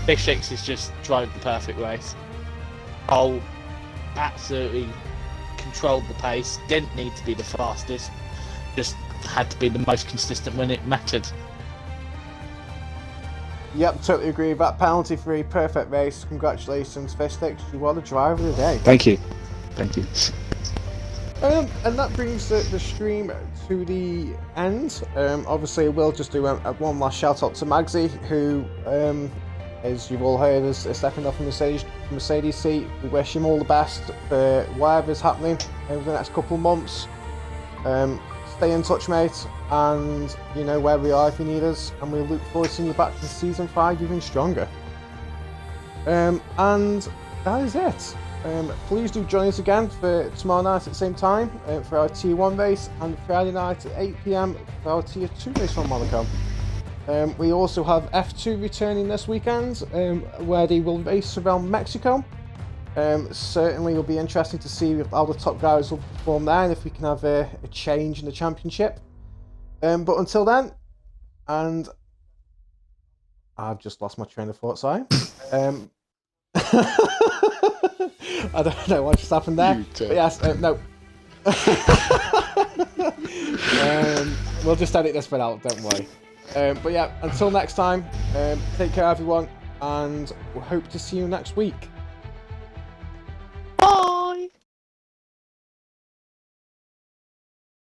Fish Sticks is just drove the perfect race. Cole absolutely controlled the pace. Didn't need to be the fastest. Just had to be the most consistent when it mattered. Yep, totally agree with that. Penalty-free, perfect race. Congratulations, Fishsticks. You are the driver of the day. Thank you. Thank you. And that brings the stream to the end. Obviously, we'll just do one last shout out to Magsy, who, as you've all heard, is stepping off from Mercedes seat. We wish him all the best for whatever's happening over the next couple of months. Stay in touch, mate, and you know where we are if you need us. And we look forward to seeing you back for season 5 even stronger. And that is it. Please do join us again for tomorrow night at the same time for our Tier 1 race, and Friday night at 8 PM for our Tier 2 race from Monaco. We also have F2 returning this weekend, where they will race around Mexico. Certainly it'll be interesting to see how the top guys will perform there, and if we can have a change in the championship. But until then, and I've just lost my train of thought, sorry. I don't know what just happened there. But yes, no. We'll just edit this bit out, don't worry. But yeah, until next time, take care everyone, and we'll hope to see you next week.